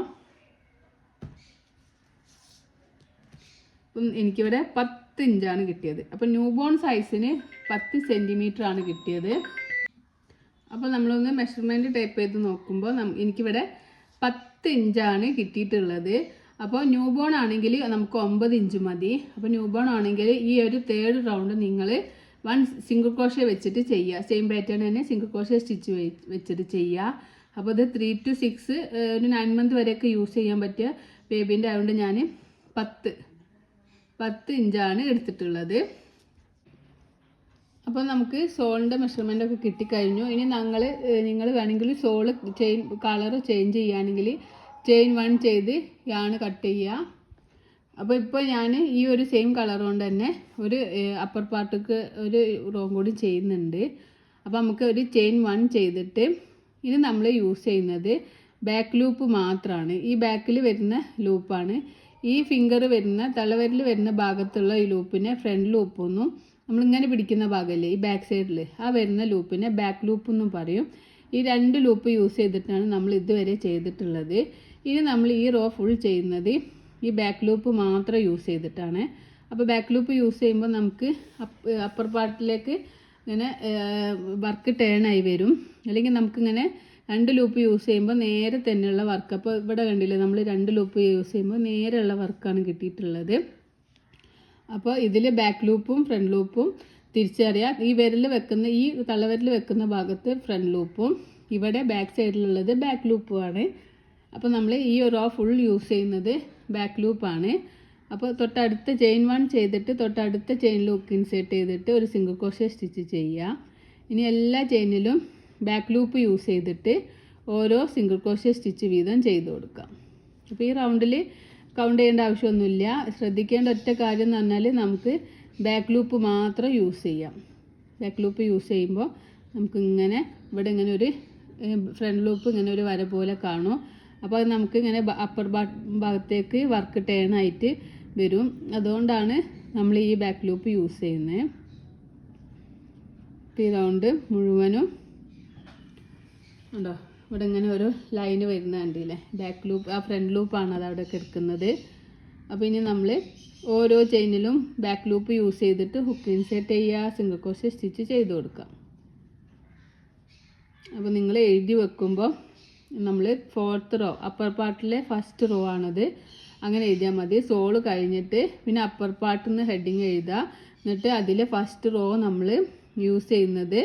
അപ്പം എനിക്കിവിടെ 10 ഇഞ്ചാണ് കിട്ടിയത്. അപ്പോൾ ന്യൂ ബോൺ സൈസിന് 10 സെൻറ്റിമീറ്റർ ആണ് കിട്ടിയത്. അപ്പോൾ നമ്മളൊന്ന് മെഷർമെൻറ്റ് ടൈപ്പ് ചെയ്ത് നോക്കുമ്പോൾ എനിക്കിവിടെ 10 ഇഞ്ചാണ് കിട്ടിയിട്ടുള്ളത്. അപ്പോൾ ന്യൂ ബോൺ ആണെങ്കിൽ നമുക്ക് 9 ഇഞ്ച് മതി. അപ്പോൾ ന്യൂ ബോൺ ആണെങ്കിൽ ഈ ഒരു 3rd റൗണ്ട് നിങ്ങൾ 1 സിംഗിൾ ക്രോഷ്യ വെച്ചിട്ട് ചെയ്യുക. സെയിം പാറ്റേൺ തന്നെ സിംഗിൾ ക്രോഷ്യ സ്റ്റിച്ച് വെച്ചിട്ട് ചെയ്യുക. അപ്പോൾ ഇത് 3 to 6 ഒരു 9 month വരെയൊക്കെ യൂസ് ചെയ്യാൻ പറ്റിയ ബേബീൻ്റെ ആയതുകൊണ്ട് ഞാൻ 10 ഇഞ്ചാണ് എടുത്തിട്ടുള്ളത്. അപ്പോൾ നമുക്ക് സോളിൻ്റെ മെഷർമെൻ്റ് ഒക്കെ കിട്ടിക്കഴിഞ്ഞു. ഇനി നിങ്ങൾ വേണമെങ്കിൽ സോള് കളർ ചേഞ്ച് ചെയ്യുകയാണെങ്കിൽ ചെയിൻ 1 ചെയ്ത് യാണ് കട്ട് ചെയ്യുക. അപ്പോൾ ഇപ്പോൾ ഞാൻ ഈ ഒരു സെയിം കളർ കൊണ്ട് തന്നെ ഒരു അപ്പർ പാർട്ടിക്ക് ഒരു റോ കൂടി ചെയ്യുന്നുണ്ട്. അപ്പോൾ നമുക്ക് ഒരു ചെയിൻ 1 ചെയ്തിട്ട് ഇത് നമ്മൾ യൂസ് ചെയ്യുന്നത് ബാക്ക് ലൂപ്പ് മാത്രമാണ്. ഈ ബാക്കിൽ വരുന്ന ലൂപ്പാണ്. ഈ ഫിംഗർ വരുന്ന തലവരിൽ വരുന്ന ഭാഗത്തുള്ള ഈ ലൂപ്പിനെ ഫ്രണ്ട് ലൂപ്പൊന്നും, നമ്മളിങ്ങനെ പിടിക്കുന്ന ഭാഗമല്ലേ ഈ ബാക്ക് സൈഡിൽ, ആ വരുന്ന ലൂപ്പിനെ ബാക്ക് ലൂപ്പ് എന്നും പറയും. ഈ 2 ലൂപ്പ് യൂസ് ചെയ്തിട്ടാണ് നമ്മൾ ഇതുവരെ ചെയ്തിട്ടുള്ളത്. ഇനി നമ്മൾ ഈ റോ ഫുൾ ചെയ്യുന്നത് ഈ ബാക്ക് ലൂപ്പ് മാത്രം യൂസ് ചെയ്തിട്ടാണ്. അപ്പോൾ ബാക്ക് ലൂപ്പ് യൂസ് ചെയ്യുമ്പോൾ നമുക്ക് അപ്പർ പാർട്ടിലേക്ക് ഇങ്ങനെ വർക്ക് ടേൺ ആയി വരും. അല്ലെങ്കിൽ നമുക്കിങ്ങനെ 2 ലൂപ്പ് യൂസ് ചെയ്യുമ്പോൾ നേരെ തന്നെയുള്ള വർക്ക്. അപ്പോൾ ഇവിടെ കണ്ടില്ലേ, നമ്മൾ 2 ലൂപ്പ് യൂസ് ചെയ്യുമ്പോൾ നേരെയുള്ള വർക്കാണ് കിട്ടിയിട്ടുള്ളത്. അപ്പോൾ ഇതിൽ ബാക്ക് ലൂപ്പും ഫ്രണ്ട് ലൂപ്പും തിരിച്ചറിയാം. ഈ വിരൽ വെക്കുന്ന ഈ തള്ളവിരൽ വെക്കുന്ന ഭാഗത്ത് ഫ്രണ്ട് ലൂപ്പും ഇവിടെ ബാക്ക് സൈഡിലുള്ളത് ബാക്ക് ലൂപ്പുമാണ്. അപ്പോൾ നമ്മൾ ഈ ഒരു റോ ഫുൾ യൂസ് ചെയ്യുന്നത് ബാക്ക് ലൂപ്പാണ്. അപ്പോൾ തൊട്ടടുത്ത ചെയിൻ 1 ചെയ്തിട്ട് തൊട്ടടുത്ത ചെയിനിൽ ഹുക്ക് ഇൻസേർട്ട് ചെയ്തിട്ട് ഒരു സിംഗിൾ ക്രോഷ്യ സ്റ്റിച്ച് ചെയ്യുക. ഇനി എല്ലാ ചെയിനിലും ബാക്ക് ലൂപ്പ് യൂസ് ചെയ്തിട്ട് ഓരോ സിംഗിൾ ക്രോഷ്യ സ്റ്റിച്ച് വീതം ചെയ്ത് കൊടുക്കാം. അപ്പോൾ ഈ റൗണ്ടിൽ കൗണ്ട് ചെയ്യേണ്ട ആവശ്യമൊന്നുമില്ല. ശ്രദ്ധിക്കേണ്ട ഒറ്റ കാര്യം എന്ന് പറഞ്ഞാൽ നമുക്ക് ബാക്ക് ലൂപ്പ് മാത്രം യൂസ് ചെയ്യാം. ബാക്ക് ലൂപ്പ് യൂസ് ചെയ്യുമ്പോൾ നമുക്കിങ്ങനെ ഇവിടെ ഇങ്ങനെ ഒരു ഫ്രണ്ട് ലൂപ്പ് ഇങ്ങനെ ഒരു വര പോലെ കാണും. അപ്പോൾ അത് നമുക്ക് ഇങ്ങനെ അപ്പർ ഭാഗത്തേക്ക് വർക്ക് ടേൺ ആയിട്ട് വരും. അതുകൊണ്ടാണ് നമ്മൾ ഈ ബാക്ക് ലൂപ്പ് യൂസ് ചെയ്യുന്നത്. ഈ റൗണ്ട് മുഴുവനും ഉണ്ടോ, ഇവിടെ ഇങ്ങനെ ഒരു ലൈന് വരുന്ന കണ്ടില്ലേ, ബാക്ക് ലൂപ്പ്, ആ ഫ്രണ്ട് ലൂപ്പാണ് അത് അവിടെ എടുക്കുന്നത്. അപ്പോൾ ഇനി നമ്മൾ ഓരോ ചെയിനിലും ബാക്ക് ലൂപ്പ് യൂസ് ചെയ്തിട്ട് ഹുക്ക് ഇൻസേർട്ട് ചെയ്യുക, സിംഗിൾ ക്രോഷ്യ സ്റ്റിച്ച് ചെയ്ത് കൊടുക്കാം. അപ്പോൾ നിങ്ങൾ എഴുതി വെക്കുമ്പോൾ നമ്മൾ 4th റോ അപ്പർ പാർട്ടിലെ ഫസ്റ്റ് റോ ആണത്, അങ്ങനെ എഴുതിയാൽ മതി. സോള് കഴിഞ്ഞിട്ട് പിന്നെ അപ്പർ പാർട്ടിൽ നിന്ന് ഹെഡിങ് എഴുതുക. എന്നിട്ട് അതിൽ ഫസ്റ്റ് റോ നമ്മൾ യൂസ് ചെയ്യുന്നത്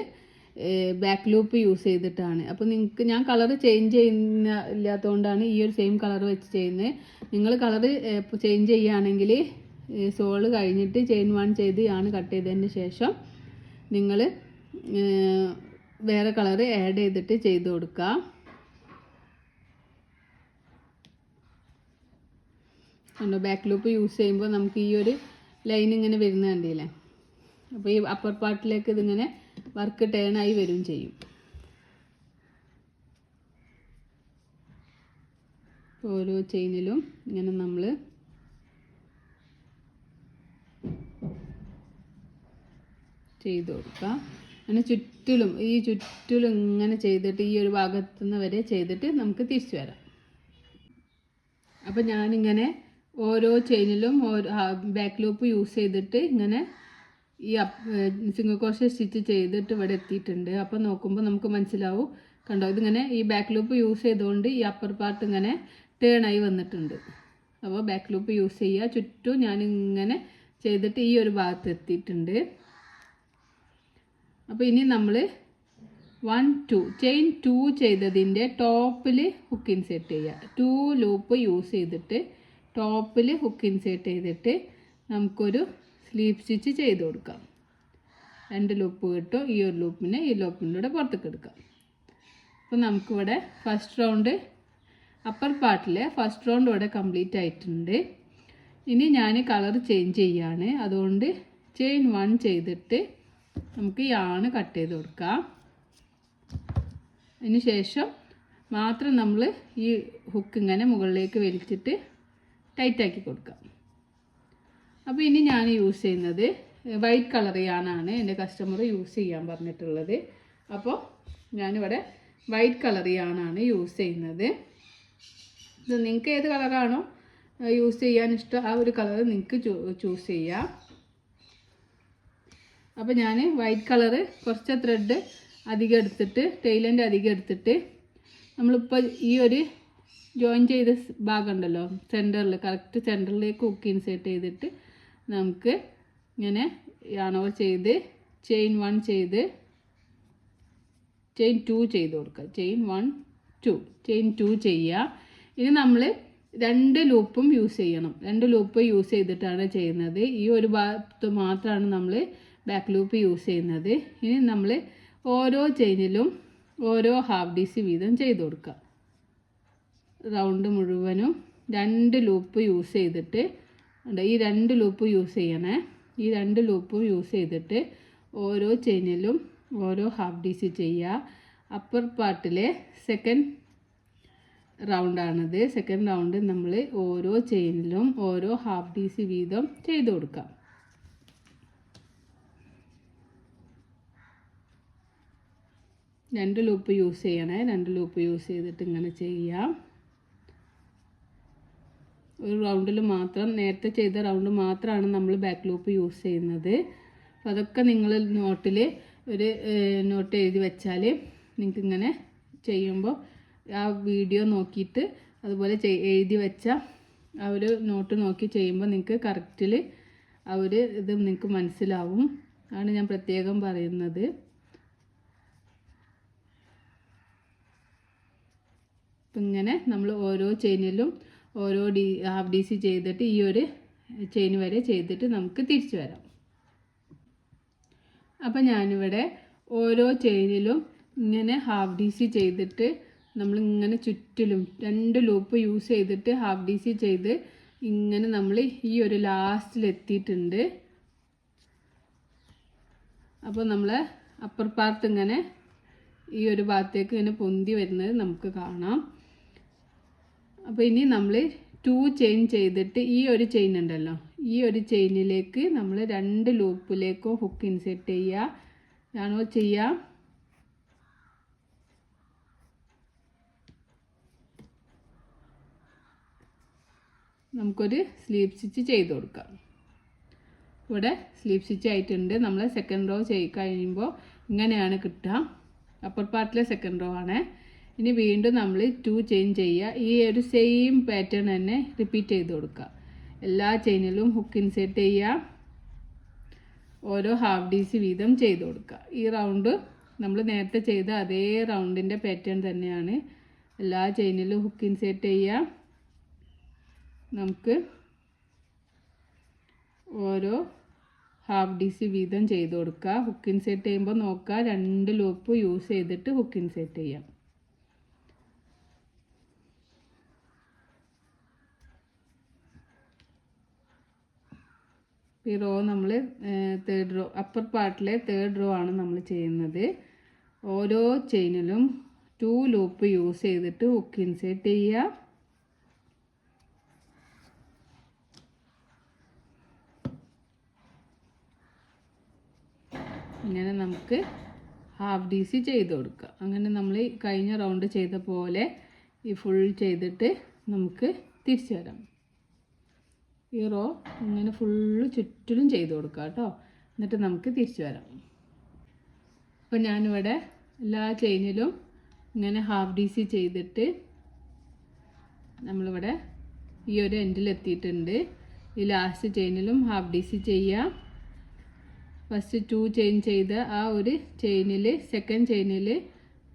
ബാക്ക് ലൂപ്പ് യൂസ് ചെയ്തിട്ടാണ്. അപ്പോൾ നിങ്ങൾക്ക് ഞാൻ കളർ ചേഞ്ച് ഇല്ലാത്തതുകൊണ്ടാണ് ഈ ഒരു സെയിം കളർ വെച്ച് ചെയ്യുന്നത്. നിങ്ങൾ കളർ ചേഞ്ച് ചെയ്യുകയാണെങ്കിൽ സോള് കഴിഞ്ഞിട്ട് ചെയിൻ 1 ചെയ്ത് ആണ് കട്ട് ചെയ്തതിന് ശേഷം നിങ്ങൾ വേറെ കളർ ആഡ് ചെയ്തിട്ട് ചെയ്ത് കൊടുക്കുക. കണ്ടോ, ബാക്ക് ലൂപ്പ് യൂസ് ചെയ്യുമ്പോൾ നമുക്ക് ഈ ഒരു ലൈൻ ഇങ്ങനെ വരുന്ന കണ്ടില്ലേ. അപ്പോൾ ഈ അപ്പർ പാർട്ടിലേക്ക് ഇതിങ്ങനെ വർക്ക് ടേൺ ആയി വരും ചെയ്യും. ഓരോ ചെയിനിലും ഇങ്ങനെ നമ്മൾ ചെയ്ത് കൊടുക്കുക. അങ്ങനെ ചുറ്റിലും ഇങ്ങനെ ചെയ്തിട്ട് ഈ ഒരു ഭാഗത്തുനിന്ന് വരെ ചെയ്തിട്ട് നമുക്ക് തിരിച്ചു വരാം. അപ്പോൾ ഞാനിങ്ങനെ ഓരോ ചെയിനിലും ബാക്ക് ലൂപ്പ് യൂസ് ചെയ്തിട്ട് ഇങ്ങനെ ഈ സിംഗിൾ ക്രോഷ്യ സ്റ്റിച്ച് ചെയ്തിട്ട് ഇവിടെ എത്തിയിട്ടുണ്ട്. അപ്പോൾ നോക്കുമ്പോൾ നമുക്ക് മനസ്സിലാവും, കണ്ടോ, ഇതിങ്ങനെ ഈ ബാക്ക് ലൂപ്പ് യൂസ് ചെയ്തുകൊണ്ട് ഈ അപ്പർ പാർട്ട് ഇങ്ങനെ ടേൺ ആയി വന്നിട്ടുണ്ട്. അപ്പോൾ ബാക്ക് ലൂപ്പ് യൂസ് ചെയ്യുക. ചുറ്റും ഞാനിങ്ങനെ ചെയ്തിട്ട് ഈ ഒരു ഭാഗത്ത് എത്തിയിട്ടുണ്ട്. അപ്പോൾ ഇനി നമ്മൾ 1 2 ചെയിൻ 2 ചെയ്തതിൻ്റെ ടോപ്പിൽ ഹുക്ക് ഇൻസേർട്ട് ചെയ്യുക. 2 ലൂപ്പ് യൂസ് ചെയ്തിട്ട് ടോപ്പിൽ ഹുക്ക് ഇൻസേർട്ട് ചെയ്തിട്ട് നമുക്കൊരു സ്ലീപ്പ് സ്റ്റിച്ച് ചെയ്ത് കൊടുക്കാം. 2 ലൂപ്പ് കിട്ടും. ഈ ഒരു ലൂപ്പിനെ ഈ ലൂപ്പിൻ്റെ പുറത്തേക്ക് എടുക്കാം. അപ്പോൾ നമുക്കിവിടെ ഫസ്റ്റ് റൗണ്ട് അപ്പർ പാർട്ടിലെ ഫസ്റ്റ് റൗണ്ട് ഇവിടെ കംപ്ലീറ്റ് ആയിട്ടുണ്ട്. ഇനി ഞാൻ കളർ ചേഞ്ച് ചെയ്യാണ്. അതുകൊണ്ട് ചെയിൻ 1 ചെയ്തിട്ട് നമുക്ക് യാൺ കട്ട് ചെയ്ത് കൊടുക്കാം. അതിന് ശേഷം മാത്രം നമ്മൾ ഈ ഹുക്ക് ഇങ്ങനെ മുകളിലേക്ക് വലിച്ചിട്ട് ടൈറ്റാക്കി കൊടുക്കാം. അപ്പോൾ ഇനി ഞാൻ യൂസ് ചെയ്യുന്നത് വൈറ്റ് കളർ യാണാണ് എൻ്റെ കസ്റ്റമർ യൂസ് ചെയ്യാൻ പറഞ്ഞിട്ടുള്ളത്. അപ്പോൾ ഞാനിവിടെ വൈറ്റ് കളർ യാണാണ് യൂസ് ചെയ്യുന്നത്. ഇത് നിങ്ങൾക്ക് ഏത് കളറാണോ യൂസ് ചെയ്യാൻ ഇഷ്ടം ആ ഒരു കളർ നിങ്ങൾക്ക് ചൂസ് ചെയ്യാം. അപ്പോൾ ഞാൻ വൈറ്റ് കളറ് കുറച്ച് ത്രെഡ് അധികം എടുത്തിട്ട് ടൈലൻ്റ് അധികം എടുത്തിട്ട് നമ്മളിപ്പോൾ ഈ ഒരു ജോയിൻ ചെയ്ത ഭാഗം ഉണ്ടല്ലോ സെൻറ്ററിൽ കറക്റ്റ് സെൻറ്ററിലേക്ക് ഹുക്ക് ഇൻസേർട്ട് ചെയ്തിട്ട് നമുക്ക് ഇങ്ങനെ യാണോവർ ചെയ്ത് ചെയിൻ 1 ചെയ്ത് ചെയിൻ 2 ചെയ്ത് കൊടുക്കുക. ചെയിൻ 1 2 ചെയിൻ 2 ചെയ്യുക. ഇനി നമ്മൾ 2 ലൂപ്പും യൂസ് ചെയ്യണം. 2 ലൂപ്പ് യൂസ് ചെയ്തിട്ടാണ് ചെയ്യുന്നത്. ഈ ഒരു ഭാഗത്ത് മാത്രമാണ് നമ്മൾ ബാക്ക് ലൂപ്പ് യൂസ് ചെയ്യുന്നത്. ഇനി നമ്മൾ ഓരോ ചെയിനിലും ഓരോ ഹാഫ് DC വീതം ചെയ്ത് കൊടുക്കുക. റൗണ്ട് മുഴുവനും 2 ലൂപ്പ് യൂസ് ചെയ്തിട്ട് ഈ 2 ലൂപ്പ് യൂസ് ചെയ്യണേ. ഈ 2 ലൂപ്പും യൂസ് ചെയ്തിട്ട് ഓരോ ചെയിനിലും ഓരോ ഹാഫ് DC ചെയ്യുക. അപ്പർ പാർട്ടിലെ സെക്കൻഡ് റൗണ്ടാണിത്. സെക്കൻഡ് റൗണ്ട് നമ്മൾ ഓരോ ചെയിനിലും ഓരോ ഹാഫ് DC വീതം ചെയ്ത് കൊടുക്കാം. രണ്ട് ലൂപ്പ് യൂസ് ചെയ്യണേ. 2 ലൂപ്പ് യൂസ് ചെയ്തിട്ട് ഇങ്ങനെ ചെയ്യാം. ഒരു റൗണ്ടിൽ മാത്രം നേരത്തെ ചെയ്ത റൗണ്ട് മാത്രമാണ് നമ്മൾ ബാക്ക് ലൂപ്പ് യൂസ് ചെയ്യുന്നത്. അപ്പോൾ അതൊക്കെ നിങ്ങൾ നോട്ടിൽ ഒരു നോട്ട് എഴുതി വെച്ചാൽ നിങ്ങൾക്ക് ഇങ്ങനെ ചെയ്യുമ്പോൾ ആ വീഡിയോ നോക്കിയിട്ട് അതുപോലെ എഴുതി വെച്ച ആ ഒരു നോട്ട് നോക്കി ചെയ്യുമ്പോൾ നിങ്ങൾക്ക് കറക്റ്റിൽ ആ ഒരു ഇത് നിങ്ങൾക്ക് മനസ്സിലാവും. ആണ് ഞാൻ പ്രത്യേകം പറയുന്നത്. അപ്പം ഇങ്ങനെ നമ്മൾ ഓരോ ചെയിനിലും ഓരോ ഹാഫ് DC ചെയ്തിട്ട് ഈ ഒരു ചെയിൻ വരെ ചെയ്തിട്ട് നമുക്ക് തിരിച്ചു വരാം. അപ്പം ഞാനിവിടെ ഓരോ ചെയിനിലും ഇങ്ങനെ ഹാഫ് DC ചെയ്തിട്ട് നമ്മളിങ്ങനെ ചുറ്റിലും 2 ലൂപ്പ് യൂസ് ചെയ്തിട്ട് ഹാഫ് DC ചെയ്ത് ഇങ്ങനെ നമ്മൾ ഈ ഒരു ലാസ്റ്റിലെത്തിയിട്ടുണ്ട്. അപ്പോൾ നമ്മൾ അപ്പർ പാർട്ട് ഇങ്ങനെ ഈ ഒരു ഭാഗത്തേക്ക് ഇങ്ങനെ പൊന്തി വരുന്നത് നമുക്ക് കാണാം. അപ്പോൾ ഇനി നമ്മൾ 2 ചെയിൻ ചെയ്തിട്ട് ഈ ഒരു ചെയിൻ ഉണ്ടല്ലോ ഈ ഒരു ചെയിനിലേക്ക് നമ്മൾ 2 ലൂപ്പിലേക്കോ ഹുക്ക് ഇൻസെർട്ട് ചെയ്യുക ആണോ ചെയ്യുക. നമുക്കൊരു സ്ലീപ്പ് സ്റ്റിച്ച് ചെയ്ത് കൊടുക്കാം. ഇവിടെ സ്ലീപ്പ് സ്റ്റിച്ച് ആയിട്ടുണ്ട്. നമ്മൾ സെക്കൻഡ് റോ കഴിയുമ്പോൾ ഇങ്ങനെയാണ് കിട്ടുക. അപ്പർ പാർട്ടിലെ സെക്കൻഡ് റോ ആണ്. ഇനി വീണ്ടും നമ്മൾ 2 ചെയിൻ ചെയ്യുക. ഈ ഒരു സെയിം പാറ്റേൺ തന്നെ റിപ്പീറ്റ് ചെയ്ത് കൊടുക്കുക. എല്ലാ ചെയിനിലും ഹുക്ക് ഇൻസേർട്ട് ചെയ്യുക. ഓരോ ഹാഫ് DC വീതം ചെയ്ത് കൊടുക്കുക. ഈ റൗണ്ട് നമ്മൾ നേരത്തെ ചെയ്ത അതേ റൗണ്ടിൻ്റെ പാറ്റേൺ തന്നെയാണ്. എല്ലാ ചെയിനിലും ഹുക്ക് ഇൻസേർട്ട് ചെയ്യുക. നമുക്ക് ഓരോ ഹാഫ് DC വീതം ചെയ്ത് കൊടുക്കുക. ഹുക്ക് ഇൻസേർട്ട് ചെയ്യുമ്പോൾ നോക്കുക 2 ലൂപ്പ് യൂസ് ചെയ്തിട്ട് ഹുക്ക് ഇൻസേർട്ട് ചെയ്യാം. ഈ റോ നമ്മൾ തേർഡ് റോ അപ്പർ പാർട്ടിലെ തേർഡ് റോ ആണ് നമ്മൾ ചെയ്യുന്നത്. ഓരോ ചെയിനിലും 2 ലൂപ്പ് യൂസ് ചെയ്തിട്ട് ഹുക്ക് ഇൻസേർട്ട് ചെയ്യുക. ഇങ്ങനെ നമുക്ക് ഹാഫ് DC ചെയ്ത് കൊടുക്കുക. അങ്ങനെ നമ്മൾ കഴിഞ്ഞ റൗണ്ട് ചെയ്ത പോലെ ഈ ഫുൾ ചെയ്തിട്ട് നമുക്ക് തിരിച്ചു വരാം. ഈ റോ ഇങ്ങനെ ഫുള്ള് ചുറ്റിലും ചെയ്ത് കൊടുക്കുക കേട്ടോ. എന്നിട്ട് നമുക്ക് തിരിച്ചു വരാം. അപ്പോൾ ഞാനിവിടെ എല്ലാ ചെയിനിലും ഇങ്ങനെ ഹാഫ് DC ചെയ്തിട്ട് നമ്മളിവിടെ ഈ ഒരു എൻഡിലെത്തിയിട്ടുണ്ട്. ഈ ലാസ്റ്റ് ചെയിനിലും ഹാഫ് DC ചെയ്യുക. ഫസ്റ്റ് 2 ചെയിൻ ചെയ്ത ആ ഒരു ചെയിനിൽ സെക്കൻഡ് ചെയിനിൽ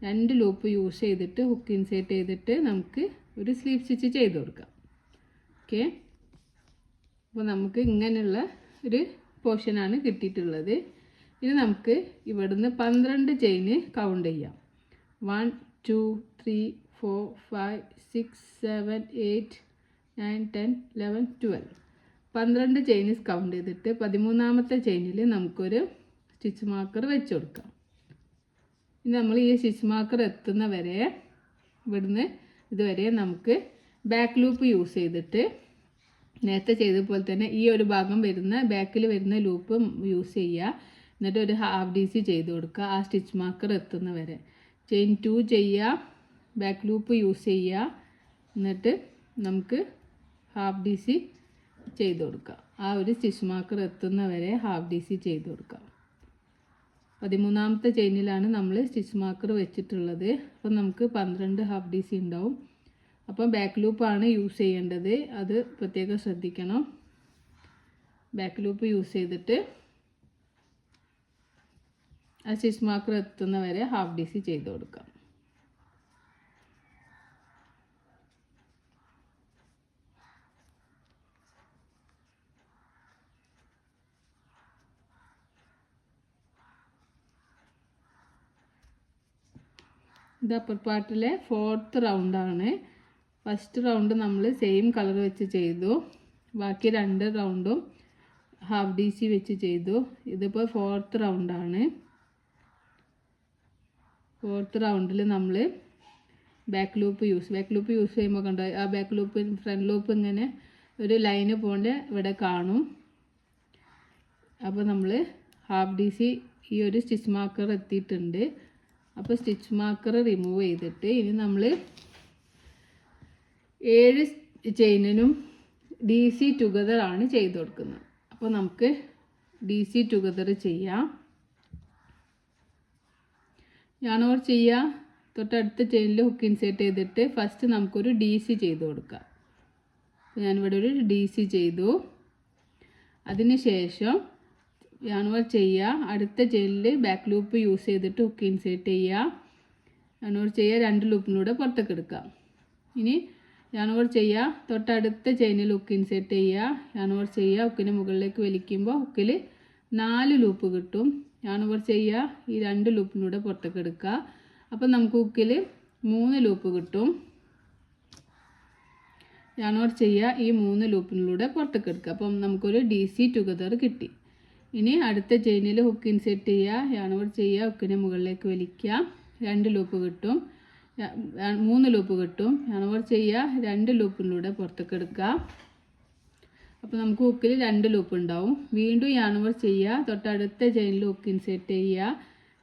2 ലൂപ്പ് യൂസ് ചെയ്തിട്ട് ഹുക്ക് ഇൻസേർട്ട് ചെയ്തിട്ട് നമുക്ക് ഒരു സ്ലീപ്പ് സ്റ്റിച്ച് ചെയ്ത് കൊടുക്കാം. ഓക്കെ. അപ്പോൾ നമുക്ക് ഇങ്ങനെയുള്ള ഒരു പോർഷനാണ് കിട്ടിയിട്ടുള്ളത്. ഇനി നമുക്ക് ഇവിടുന്ന് 12 ചെയിന് കൗണ്ട് ചെയ്യാം. 1 2 3 4 5 6 7 8 9 10 11 12 12 ചെയിൻസ് കൗണ്ട് ചെയ്തിട്ട് 13ാമത്തെ ചെയിനിൽ നമുക്കൊരു സ്റ്റിച്ച് മാർക്കർ വെച്ച് കൊടുക്കാം. ഇനി നമ്മൾ ഈ സ്റ്റിച്ച് മാർക്കർ എത്തുന്ന വരെ ഇവിടുന്ന് ഇതുവരെ നമുക്ക് ബാക്ക് ലൂപ്പ് യൂസ് ചെയ്തിട്ട് നേരത്തെ ചെയ്തതുപോലെ തന്നെ ഈ ഒരു ഭാഗം വരുന്ന ബാക്കിൽ വരുന്ന ലൂപ്പ് യൂസ് ചെയ്യുക. എന്നിട്ട് ഒരു ഹാഫ് DC ചെയ്ത് കൊടുക്കുക ആ സ്റ്റിച്ച് മാർക്കർ എത്തുന്ന വരെ. ചെയിൻ 2 ചെയ്യുക, ബാക്ക് ലൂപ്പ് യൂസ് ചെയ്യുക, എന്നിട്ട് നമുക്ക് ഹാഫ് DC ചെയ്ത് കൊടുക്കുക. ആ ഒരു സ്റ്റിച്ച് മാർക്കർ എത്തുന്ന വരെ ഹാഫ് DC ചെയ്ത് കൊടുക്കുക. 13ാമത്തെ ചെയിനിലാണ് നമ്മൾ സ്റ്റിച്ച് മാർക്കർ വെച്ചിട്ടുള്ളത്. അപ്പം നമുക്ക് 12 ഹാഫ് DC ഉണ്ടാവും. അപ്പം ബാക്ക് ലൂപ്പാണ് യൂസ് ചെയ്യേണ്ടത്, അത് പ്രത്യേകം ശ്രദ്ധിക്കണം. ബാക്ക് ലൂപ്പ് യൂസ് ചെയ്തിട്ട് ആ സ്റ്റിച്ച് മാർക്കർ എത്തുന്ന വരെ ഹാഫ് DC ചെയ്ത് കൊടുക്കാം. ഇത് അപ്പർ പാർട്ടിലെ 4th റൗണ്ടാണ്. ഫസ്റ്റ് റൗണ്ട് നമ്മൾ സെയിം കളർ വെച്ച് ചെയ്തു, ബാക്കി 2 റൗണ്ടും ഹാഫ് DC വെച്ച് ചെയ്തു. ഇതിപ്പോൾ 4th റൗണ്ടാണ്. 4th റൗണ്ടിൽ നമ്മൾ ബാക്ക് ലൂപ്പ് യൂസ് ചെയ്യുമ്പോൾ കണ്ടോ ആ ബാക്ക് ലൂപ്പ് ഫ്രണ്ട് ലൂപ്പ് ഇങ്ങനെ ഒരു ലൈന് പോലെ ഇവിടെ കാണും. അപ്പോൾ നമ്മൾ ഹാഫ് DC ഈ ഒരു സ്റ്റിച്ച് മാർക്കർ എത്തിയിട്ടുണ്ട്. അപ്പോൾ സ്റ്റിച്ച് മാർക്കർ റിമൂവ് ചെയ്തിട്ട് ഇനി നമ്മൾ 7 ചെയിനിനും DC ടുഗദർ ആണ് ചെയ്ത് കൊടുക്കുന്നത്. അപ്പോൾ നമുക്ക് DC ടുഗദർ ചെയ്യാം. ഞാനോർ ചെയ്യുക, തൊട്ടടുത്ത ചെയിനിൽ ഹുക്ക് ഇൻസേർട്ട് ചെയ്തിട്ട് ഫസ്റ്റ് നമുക്കൊരു DC ചെയ്ത് കൊടുക്കാം. ഞാനിവിടെ ഒരു DC ചെയ്തു. അതിന് ശേഷം ഞാനോർ ചെയ്യുക, അടുത്ത ചെയിനിൽ ബാക്ക് ലൂപ്പ് യൂസ് ചെയ്തിട്ട് ഹുക്ക് ഇൻസേർട്ട് ചെയ്യുക. ഞാനോർ ചെയ്യുക, 2 ലൂപ്പിലൂടെ പുറത്തേക്ക് എടുക്കാം. ഇനി ഞാനോർ ചെയ്യുക, തൊട്ടടുത്ത ചെയിനിൽ ഹുക്ക് ഇൻസേർട്ട് ചെയ്യുക. ഞാനോർ ചെയ്യുക, ഹുക്കിന് മുകളിലേക്ക് വലിക്കുമ്പോൾ ഹുക്കിൽ 4 ലൂപ്പ് കിട്ടും. ഞാനോർ ചെയ്യുക, ഈ 2 ലൂപ്പിലൂടെ പുറത്തേക്ക് എടുക്കുക. അപ്പം നമുക്ക് ഹുക്കിൽ 3 ലൂപ്പ് കിട്ടും. ഞാനോർ ചെയ്യുക, ഈ 3 ലൂപ്പിലൂടെ പുറത്തേക്ക് എടുക്കുക. അപ്പം നമുക്കൊരു DC ടുഗദർ കിട്ടി. ഇനി അടുത്ത ചെയിനിൽ ഹുക്ക് ഇൻസേർട്ട് ചെയ്യുക, ഞാനോർ ചെയ്യുക, ഹുക്കിനെ മുകളിലേക്ക് വലിക്കുക, 2 ലൂപ്പ് കിട്ടും, 3 ലൂപ്പ് കിട്ടും. ഞാനോർ ചെയ്യുക, 2 ലൂപ്പിലൂടെ പുറത്തേക്ക് എടുക്കുക. അപ്പോൾ നമുക്ക് ഹുക്കിൽ 2 ലൂപ്പ് ഉണ്ടാവും. വീണ്ടും ഞാനോർ ചെയ്യുക, തൊട്ടടുത്ത ചെയിനിൽ ഹുക്ക് ഇൻസേർട്ട് ചെയ്യുക,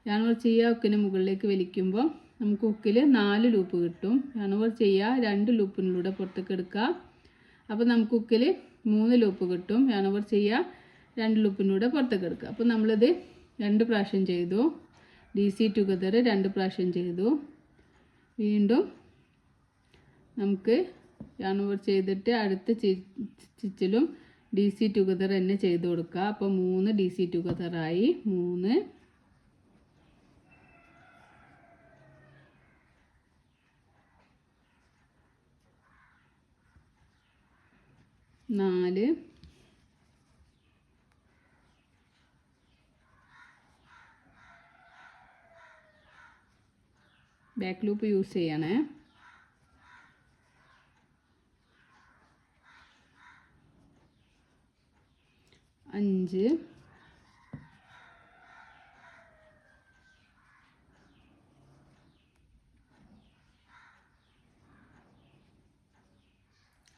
ഞാനോർ ചെയ്യുക, ഹുക്കിനെ മുകളിലേക്ക് വലിക്കുമ്പോൾ നമുക്ക് ഹുക്കിൽ 4 ലൂപ്പ് കിട്ടും. ഞാനോർ ചെയ്യുക, 2 ലൂപ്പിലൂടെ പുറത്തേക്ക് എടുക്കുക. അപ്പോൾ നമുക്ക് ഹുക്കിൽ 3 ലൂപ്പ് കിട്ടും. ഞാനോർ ചെയ്യുക, 2 ലൂപ്പിലൂടെ പുറത്തേക്ക് എടുക്കുക. അപ്പോൾ നമ്മളിത് 2 പ്രാവശ്യം ചെയ്തു. DC ടുഗദർ 2 പ്രാവശ്യം ചെയ്തു. വീണ്ടും നമുക്ക് ഞാനോർ ചെയ്തിട്ട് അടുത്ത സ്റ്റിച്ചിലും DC ടുഗദർ തന്നെ ചെയ്ത് കൊടുക്കുക. അപ്പോൾ 3 DC ടുഗദറായി. 3 4 ബാക്ക് ലൂപ്പ് യൂസ് ചെയ്യണേ. 5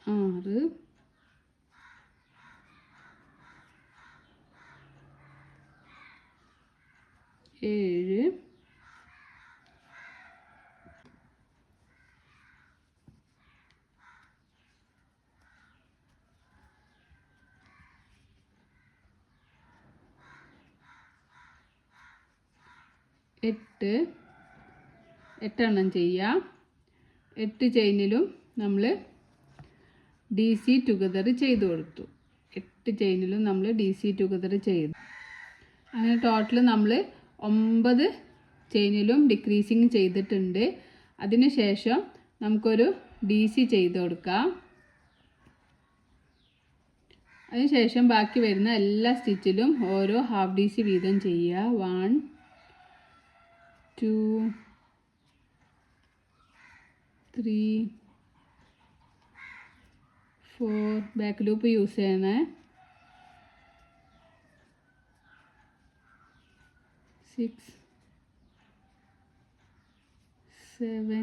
6 7 8 8 ചെയ്യാം. 8 ചെയിനിലും നമ്മൾ DC ടുഗദർ ചെയ്ത് കൊടുത്തു. 8 ചെയിനിലും നമ്മൾ DC ടുഗദർ ചെയ്തു. അങ്ങനെ ടോട്ടൽ നമ്മൾ 9 ചെയിനിലും ഡിക്രീസിങ് ചെയ്തിട്ടുണ്ട്. അതിനുശേഷം നമുക്കൊരു DC ചെയ്ത് കൊടുക്കാം. അതിനുശേഷം ബാക്കി വരുന്ന എല്ലാ സ്റ്റിച്ചിലും ഓരോ ഹാഫ് DC വീതം ചെയ്യുക. 1 2 3 4 ബാക്ക് ലൂപ്പ് യൂസ് ചെയ്യണേ. 6 7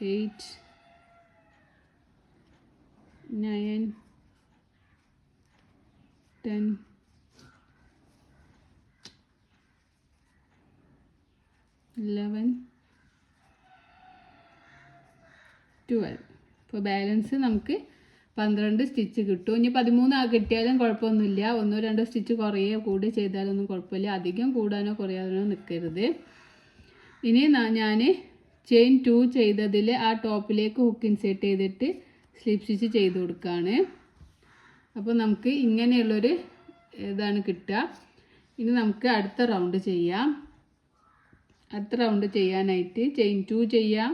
8 9 10 11 12. ഇപ്പോൾ ബാലൻസ് നമുക്ക് 12 സ്റ്റിച്ച് കിട്ടും. ഇനി 13 കിട്ടിയാലും കുഴപ്പമൊന്നുമില്ല. 1-2 സ്റ്റിച്ച് കുറയോ കൂടി ചെയ്താലൊന്നും കുഴപ്പമില്ല. അധികം കൂടാനോ കുറയാനോ നിൽക്കരുത്. ഇനി ഞാൻ ചെയിൻ 2 ചെയ്തതിൽ ആ ടോപ്പിലേക്ക് ഹുക്ക് ഇൻസേർട്ട് ചെയ്തിട്ട് സ്ലിപ്പ് സ്റ്റിച്ച് ചെയ്ത് കൊടുക്കുകയാണ്. അപ്പോൾ നമുക്ക് ഇങ്ങനെയുള്ളൊരു ഇതാണ് കിട്ടുക. ഇനി നമുക്ക് അടുത്ത റൗണ്ട് ചെയ്യാം. അടുത്ത റൗണ്ട് ചെയ്യാനായിട്ട് ചെയിൻ 2 ചെയ്യാം.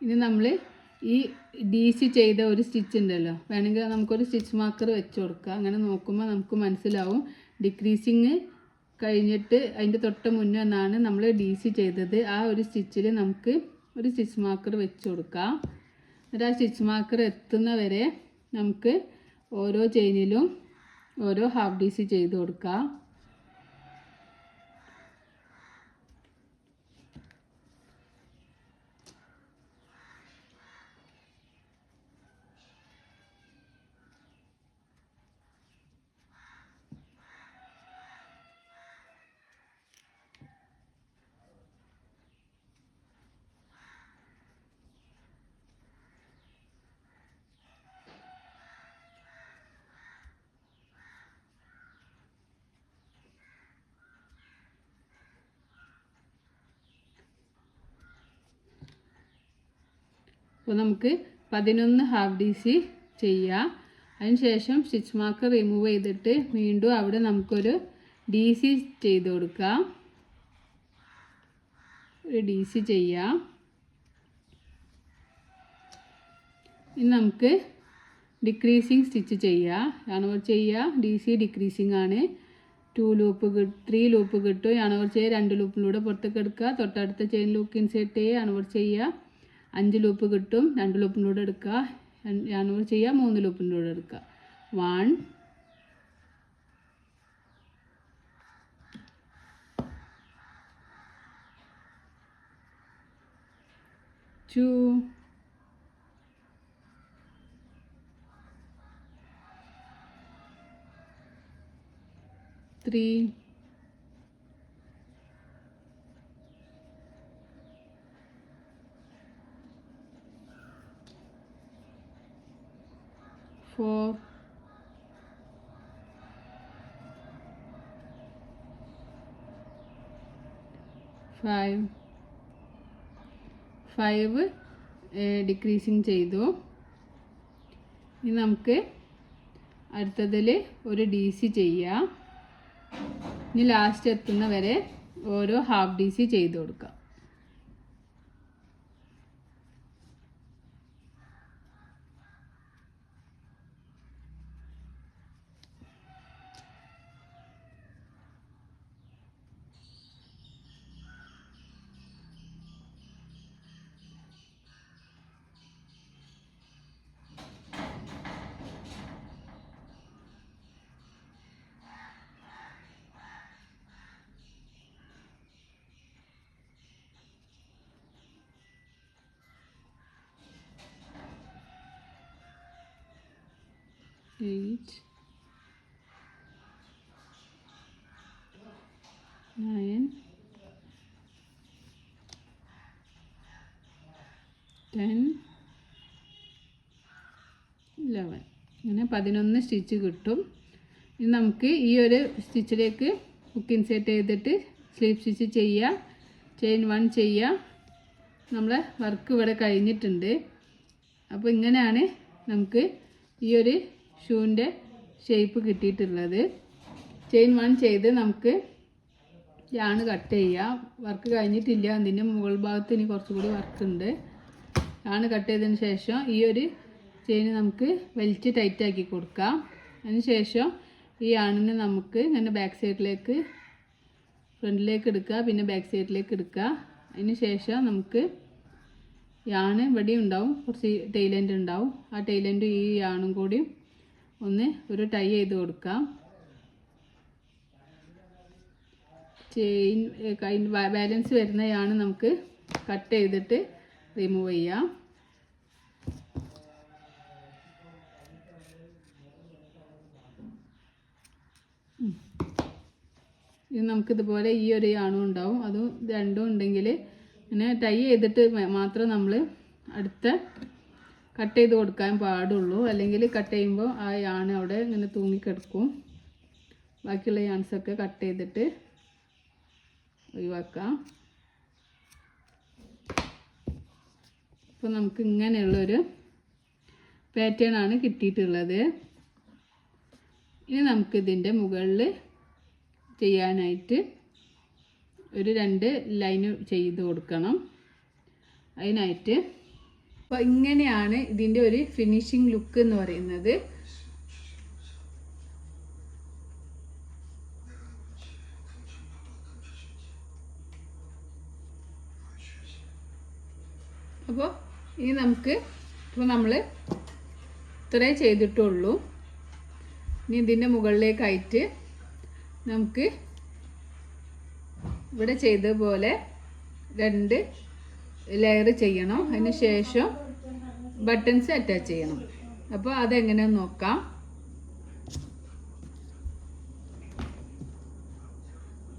ഇനി നമ്മൾ ഈ DC ചെയ്ത ഒരു സ്റ്റിച്ച് ഉണ്ടല്ലോ, വേണമെങ്കിൽ നമുക്കൊരു സ്റ്റിച്ച് മാർക്കർ വെച്ച് കൊടുക്കുക. അങ്ങനെ നോക്കുമ്പോൾ നമുക്ക് മനസ്സിലാവും ഡിക്രീസിങ് കഴിഞ്ഞിട്ട് അതിൻ്റെ തൊട്ട് മുന്നേ എന്നാണ് നമ്മൾ DC ചെയ്തത്. ആ ഒരു സ്റ്റിച്ചിൽ നമുക്ക് ഒരു സ്റ്റിച്ച് മാർക്കർ വെച്ച് കൊടുക്കാം. എന്നിട്ട് ആ സ്റ്റിച്ച് മാർക്കർ എത്തുന്ന വരെ നമുക്ക് ഓരോ ചെയിനിലും ഓരോ ഹാഫ് DC ചെയ്ത് കൊടുക്കാം. അപ്പോൾ നമുക്ക് 11 ഹാഫ് DC ചെയ്യാം. അതിനുശേഷം സ്റ്റിച്ച് മാർക്കർ റിമൂവ് ചെയ്തിട്ട് വീണ്ടും അവിടെ നമുക്കൊരു DC ചെയ്ത് കൊടുക്കാം. ഒരു DC ചെയ്യാം. ഇനി നമുക്ക് ഡിക്രീസിങ് സ്റ്റിച്ച് ചെയ്യാം. യാണോർ ചെയ്യുക. DC ഡിക്രീസിങ് ആണ്. 3 ലൂപ്പ് കിട്ടും. യാണോർ ചെയ്യുക. 2 ലൂപ്പിലൂടെ പുറത്തേക്ക് എടുക്കുക. തൊട്ടടുത്ത ചെയിൻ ലൂക്ക് ഇൻസേർട്ട് ചെയ്യുക. യാണോർ ചെയ്യുക. 5 ലൂപ്പ് കിട്ടും. 2 ലൂപ്പിലൂടെ എടുക്കുക. യാണോർ ചെയ്യുക. 3 ലൂപ്പിലൂടെ എടുക്കുക. 1 2 3 4 5 ഡിക്രീസിങ് ചെയ്തു. ഇനി നമുക്ക് അടുത്തതിൽ ഒരു DC ചെയ്യാം. ഇനി ലാസ്റ്റ് എത്തുന്ന വരെ ഓരോ ഹാഫ് DC ചെയ്ത് കൊടുക്കാം. Eight, 9, 10, 11. ഇങ്ങനെ 11 സ്റ്റിച്ച് കിട്ടും. ഇനി നമുക്ക് ഈ ഒരു സ്റ്റിച്ചിലേക്ക് ഹുക്ക് ഇൻസേർട്ട് ചെയ്തിട്ട് സ്ലീപ്പ് സ്റ്റിച്ച് ചെയ്യുക. ചെയിൻ 1 ചെയ്യുക. നമ്മളെ വർക്ക് ഇവിടെ കഴിഞ്ഞിട്ടുണ്ട്. അപ്പോൾ ഇങ്ങനെയാണ് നമുക്ക് ഈ ഒരു ഷൂവിൻ്റെ ഷേപ്പ് കിട്ടിയിട്ടുള്ളത്. ചെയിൻ 1 ചെയ്ത് നമുക്ക് യാണ് കട്ട് ചെയ്യാം. വർക്ക് കഴിഞ്ഞിട്ടില്ല. അതിൻ്റെ മുകൾ ഭാഗത്ത് ഇനി കുറച്ചുകൂടി വർക്ക് ഉണ്ട്. യാണ് കട്ട് ചെയ്തതിന് ശേഷം ഈ ഒരു ചെയിൻ നമുക്ക് വലിച്ച് ടൈറ്റാക്കി കൊടുക്കാം. അതിന് ശേഷം ഈ ആണിനെ നമുക്ക് ഇങ്ങനെ ബാക്ക് സൈഡിലേക്ക് ഫ്രണ്ടിലേക്ക് എടുക്കുക, പിന്നെ ബാക്ക് സൈഡിലേക്ക് എടുക്കുക. അതിന് ശേഷം നമുക്ക് യാണ് ഇവിടെ ഉണ്ടാവും, കുറച്ച് ടൈലൻഡ് ഉണ്ടാവും. ആ ടൈലൻഡ് ഈ യാണും കൂടി ഒന്ന് ഒരു ടൈ ചെയ്ത് കൊടുക്കാം. ചെയിൻ ബാലൻസ് വരുന്ന യാണ് നമുക്ക് കട്ട് ചെയ്തിട്ട് റിമൂവ് ചെയ്യാം. ഇത് നമുക്കിതുപോലെ ഈ ഒരു യാണും ഉണ്ടാവും, അതും രണ്ടും ഉണ്ടെങ്കിൽ ഇങ്ങനെ ടൈ ചെയ്തിട്ട് മാത്രം നമ്മൾ അടുത്ത കട്ട് ചെയ്ത് കൊടുക്കാൻ പാടുള്ളൂ. അല്ലെങ്കിൽ കട്ട് ചെയ്യുമ്പോൾ ആ യാണ് അവിടെ ഇങ്ങനെ തൂങ്ങിക്കിടക്കും. ബാക്കിയുള്ള യാൺസൊക്കെ കട്ട് ചെയ്തിട്ട് ഒഴിവാക്കാം. അപ്പോൾ നമുക്ക് ഇങ്ങനെയുള്ളൊരു പാറ്റേൺ ആണ് കിട്ടിയിട്ടുള്ളത്. ഇനി നമുക്കിതിൻ്റെ മുകളിൽ ചെയ്യാനായിട്ട് ഒരു 2 ലൈന് ചെയ്ത് കൊടുക്കണം. അതിനായിട്ട് അപ്പോൾ ഇങ്ങനെയാണ് ഇതിൻ്റെ ഒരു ഫിനിഷിംഗ് ലുക്ക് എന്ന് പറയുന്നത്. അപ്പോൾ ഇനി നമുക്ക് നമ്മൾ ഇത്രേ ചെയ്തിട്ടുള്ളൂ. ഇനി ഇതിൻ്റെ മുകളിലേക്കായിട്ട് നമുക്ക് ഇവിടെ ചെയ്തതുപോലെ 2 ലെയർ ചെയ്യണം. അതിന് ശേഷം ബട്ടൺസ് അറ്റാച്ച് ചെയ്യണം. അപ്പോൾ അതെങ്ങനെയാണെന്ന് നോക്കാം.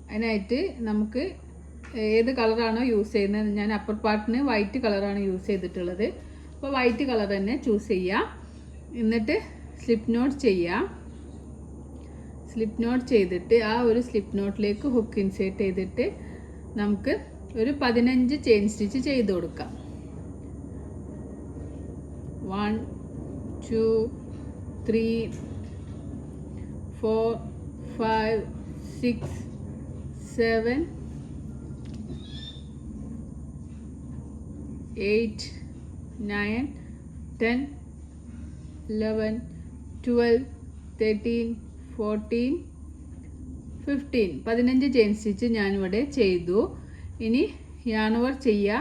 അതിനായിട്ട് നമുക്ക് ഏത് കളറാണോ യൂസ് ചെയ്യുന്നത്, ഞാൻ അപ്പർ പാർട്ടിന് വൈറ്റ് കളറാണ് യൂസ് ചെയ്തിട്ടുള്ളത്. അപ്പോൾ വൈറ്റ് കളർ തന്നെ ചൂസ് ചെയ്യുക. എന്നിട്ട് സ്ലിപ്പ് നോട്ട് ചെയ്യുക. സ്ലിപ്പ് നോട്ട് ചെയ്തിട്ട് ആ ഒരു സ്ലിപ്പ് നോട്ടിലേക്ക് ഹുക്ക് ഇൻസേർട്ട് ചെയ്തിട്ട് നമുക്ക് ഒരു 15 ചെയിൻ സ്റ്റിച്ച് ചെയ്ത് കൊടുക്കാം. 1 2 3 4 5 6 7 8 9 10 11 12 13 14 15 15 ചെയിൻ സ്റ്റിച്ച് ഞാനിവിടെ ചെയ്തു. ഇനി യാൺ ഓവർ ചെയ്യുക.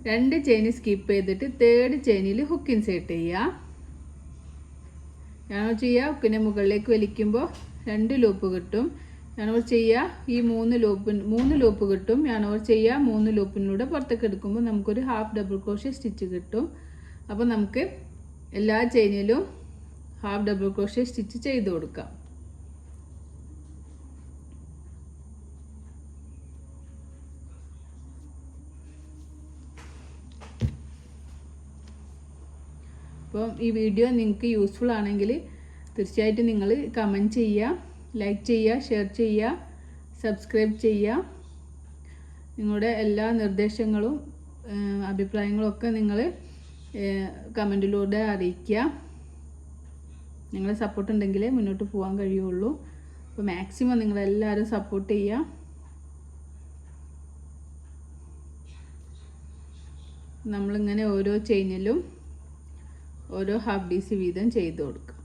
2 ചെയിൻ സ്കിപ്പ് ചെയ്തിട്ട് 3rd ചെയിനിൽ ഹുക്ക് ഇൻസേർട്ട് ചെയ്യുക. യാൺ ഓവർ ചെയ്യുക. ഹുക്കിനെ മുകളിലേക്ക് വലിക്കുമ്പോൾ 2 ലൂപ്പ് കിട്ടും. യാൺ ഓവർ ചെയ്യുക. ഈ 3 ലൂപ്പ് കിട്ടും. യാൺ ഓവർ ചെയ്യുക. 3 ലൂപ്പിലൂടെ പുറത്തേക്ക് എടുക്കുമ്പോൾ നമുക്കൊരു ഹാഫ് ഡബിൾ ക്രോഷ്യ സ്റ്റിച്ച് കിട്ടും. അപ്പോൾ നമുക്ക് എല്ലാ ചെയിനിലും ഹാഫ് ഡബിൾ ക്രോഷ്യ സ്റ്റിച്ച് ചെയ്ത് കൊടുക്കാം. അപ്പോൾ ഈ വീഡിയോ നിങ്ങൾക്ക് യൂസ്ഫുൾ ആണെങ്കിൽ തീർച്ചയായിട്ടും നിങ്ങൾ കമൻറ്റ് ചെയ്യുക, ലൈക്ക് ചെയ്യുക, ഷെയർ ചെയ്യുക, സബ്സ്ക്രൈബ് ചെയ്യുക. നിങ്ങളുടെ എല്ലാ നിർദ്ദേശങ്ങളും അഭിപ്രായങ്ങളും ഒക്കെ നിങ്ങൾ കമൻറ്റിലൂടെ അറിയിക്കുക. നിങ്ങളെ സപ്പോർട്ട് ഉണ്ടെങ്കിലേ മുന്നോട്ട് പോകാൻ കഴിയുള്ളൂ. അപ്പോൾ മാക്സിമം നിങ്ങളെല്ലാവരും സപ്പോർട്ട് ചെയ്യുക. നമ്മളിങ്ങനെ ഓരോ ചെയിനിലും ഓരോ ഹാഫ് DC വീതം ചെയ്ത് കൊടുക്കുക.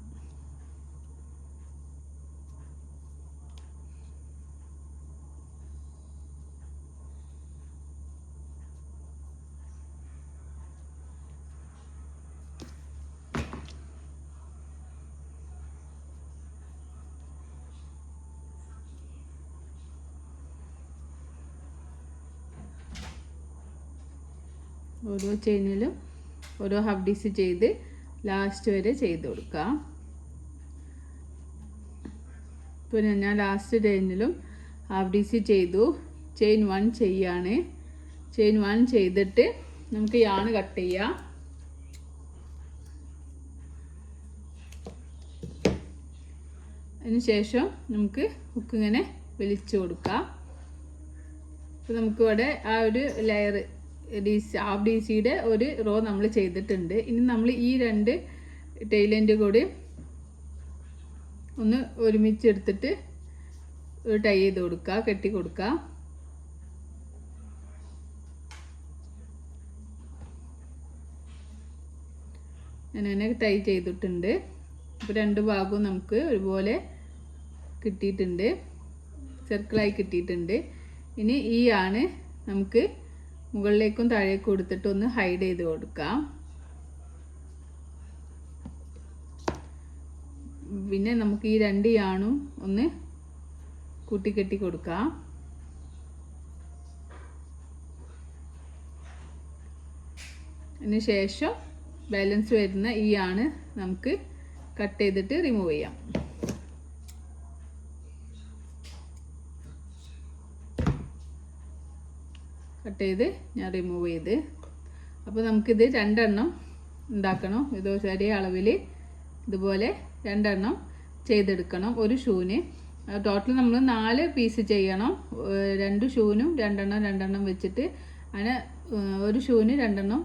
ഓരോ ചെയിനിലും ഓരോ ഹാഫ് DC ചെയ്ത് ലാസ്റ്റ് വരെ ചെയ്ത് കൊടുക്കാം. ഇപ്പോൾ ഞാൻ ലാസ്റ്റ് ചെയിനിലും ഹാഫ് DC ചെയ്തു. ചെയിൻ 1 ചെയ്യാണ്. ചെയിൻ 1 ചെയ്തിട്ട് നമുക്ക് യാൺ കട്ട് ചെയ്യാം. അതിന് ശേഷം നമുക്ക് ഹുക്ക് ഇങ്ങനെ വലിച്ചു കൊടുക്കാം. അപ്പോൾ നമുക്കിവിടെ ആ ഒരു ലെയർ ഹാഫ് DCയുടെ ഒരു റോ നമ്മൾ ചെയ്തിട്ടുണ്ട്. ഇനി നമ്മൾ ഈ 2 ടൈലൻഡ് കൂടി ഒന്ന് ഒരുമിച്ചെടുത്തിട്ട് ഒരു ടൈ ചെയ്ത് കൊടുക്കുക, കെട്ടി കൊടുക്കുക. ഞാൻ ടൈ ചെയ്തിട്ടുണ്ട്. അപ്പോൾ രണ്ട് ഭാഗവും നമുക്ക് ഒരുപോലെ കിട്ടിയിട്ടുണ്ട്, സർക്കിളായി കിട്ടിയിട്ടുണ്ട്. ഇനി ഈ ആണ് നമുക്ക് മുകളിലേക്കും താഴേക്കും കൊടുത്തിട്ട് ഒന്ന് ഹൈഡ് ചെയ്ത് കൊടുക്കാം. പിന്നെ നമുക്ക് ഈ രണ്ട് യാണും ഒന്ന് കൂട്ടിക്കെട്ടി കൊടുക്കാം. അതിന് ശേഷം ബാലൻസ് വരുന്ന ഈ ആണ് നമുക്ക് കട്ട് ചെയ്തിട്ട് റിമൂവ് ചെയ്യാം. കട്ട് ചെയ്ത് ഞാൻ റിമൂവ് ചെയ്ത്. അപ്പോൾ നമുക്കിത് രണ്ടെണ്ണം ഉണ്ടാക്കണം. ഇത് ഒരേ അളവിൽ ഇതുപോലെ രണ്ടെണ്ണം ചെയ്തെടുക്കണം. ഒരു ഷൂവിന് ടോട്ടൽ നമ്മൾ 4 പീസ് ചെയ്യണം. 2 ഷൂവിനും രണ്ടെണ്ണം വെച്ചിട്ട് അങ്ങനെ ഒരു ഷൂവിന് 2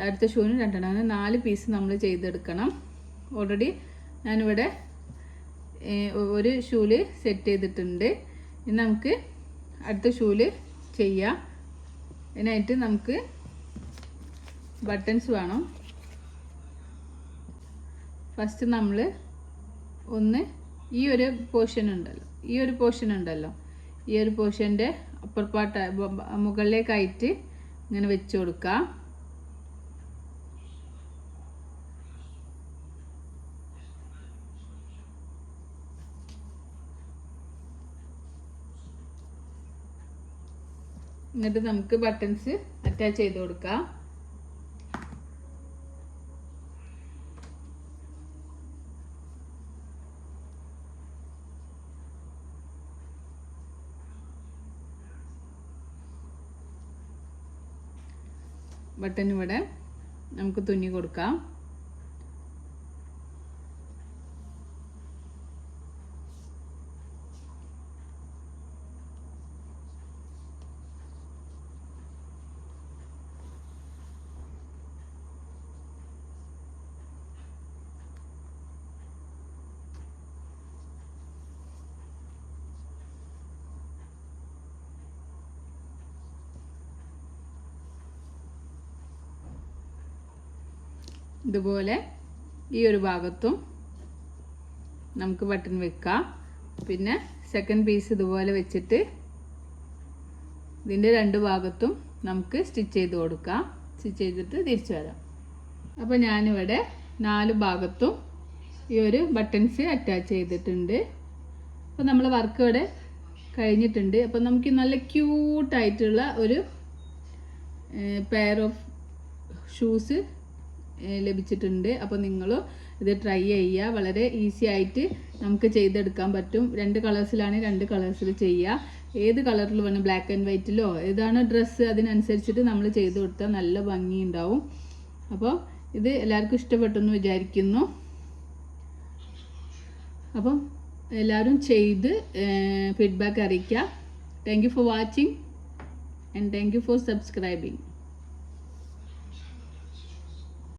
അടുത്ത ഷൂവിന് 2 അങ്ങനെ 4 പീസ് നമ്മൾ ചെയ്തെടുക്കണം. ഓൾറെഡി ഞാനിവിടെ ഒരു ഷൂവിൽ സെറ്റ് ചെയ്തിട്ടുണ്ട്. ഇനി നമുക്ക് അടുത്ത ഷൂവിൽ ചെയ്യാം. അതിനായിട്ട് നമുക്ക് ബട്ടൺസ് വേണം. ഫസ്റ്റ് നമ്മൾ ഒന്ന് ഈ ഒരു പോർഷൻ ഉണ്ടല്ലോ, ഈ ഒരു പോർഷൻ്റെ അപ്പർ പാർട്ട് മുകളിലേക്കായിട്ട് ഇങ്ങനെ വെച്ച് കൊടുക്കാം. എന്നിട്ട് നമുക്ക് ബട്ടൺസ് അറ്റാച്ച് ചെയ്ത് കൊടുക്കാം. ബട്ടൺ ഇവിടെ നമുക്ക് തുന്നി കൊടുക്കാം. ഇതുപോലെ ഈ ഒരു ഭാഗത്തും നമുക്ക് ബട്ടൺ വെക്കാം. പിന്നെ സെക്കൻഡ് പീസ് ഇതുപോലെ വെച്ചിട്ട് ഇതിൻ്റെ 2 ഭാഗത്തും നമുക്ക് സ്റ്റിച്ച് ചെയ്ത് കൊടുക്കാം. സ്റ്റിച്ച് ചെയ്തിട്ട് തിരിച്ചു വരാം. അപ്പോൾ ഞാനിവിടെ 4 ഭാഗത്തും ഈ ഒരു ബട്ടൺസ് അറ്റാച്ച് ചെയ്തിട്ടുണ്ട്. അപ്പോൾ നമ്മൾ വർക്ക് ഇവിടെ കഴിഞ്ഞിട്ടുണ്ട്. അപ്പോൾ നമുക്ക് നല്ല ക്യൂട്ടായിട്ടുള്ള ഒരു പെയർ ഓഫ് ഷൂസ് ലഭിച്ചിട്ടുണ്ട്. അപ്പോൾ നിങ്ങൾ ഇത് ട്രൈ ചെയ്യുക. വളരെ ഈസി ആയിട്ട് നമുക്ക് ചെയ്തെടുക്കാൻ പറ്റും. 2 കളേഴ്സിലാണ് 2 കളേഴ്സിൽ ചെയ്യുക. ഏത് കളറിൽ വേണം, ബ്ലാക്ക് ആൻഡ് വൈറ്റിലോ ഏതാണ് ഡ്രസ്സ് അതിനനുസരിച്ചിട്ട് നമ്മൾ ചെയ്ത് കൊടുത്താൽ നല്ല ഭംഗി ഉണ്ടാവും. അപ്പോൾ ഇത് എല്ലാവർക്കും ഇഷ്ടപ്പെട്ടെന്ന് വിചാരിക്കുന്നു. അപ്പം എല്ലാവരും ചെയ്ത് ഫീഡ്ബാക്ക് അറിയിക്കുക. Thank you for watching and thank you for subscribing.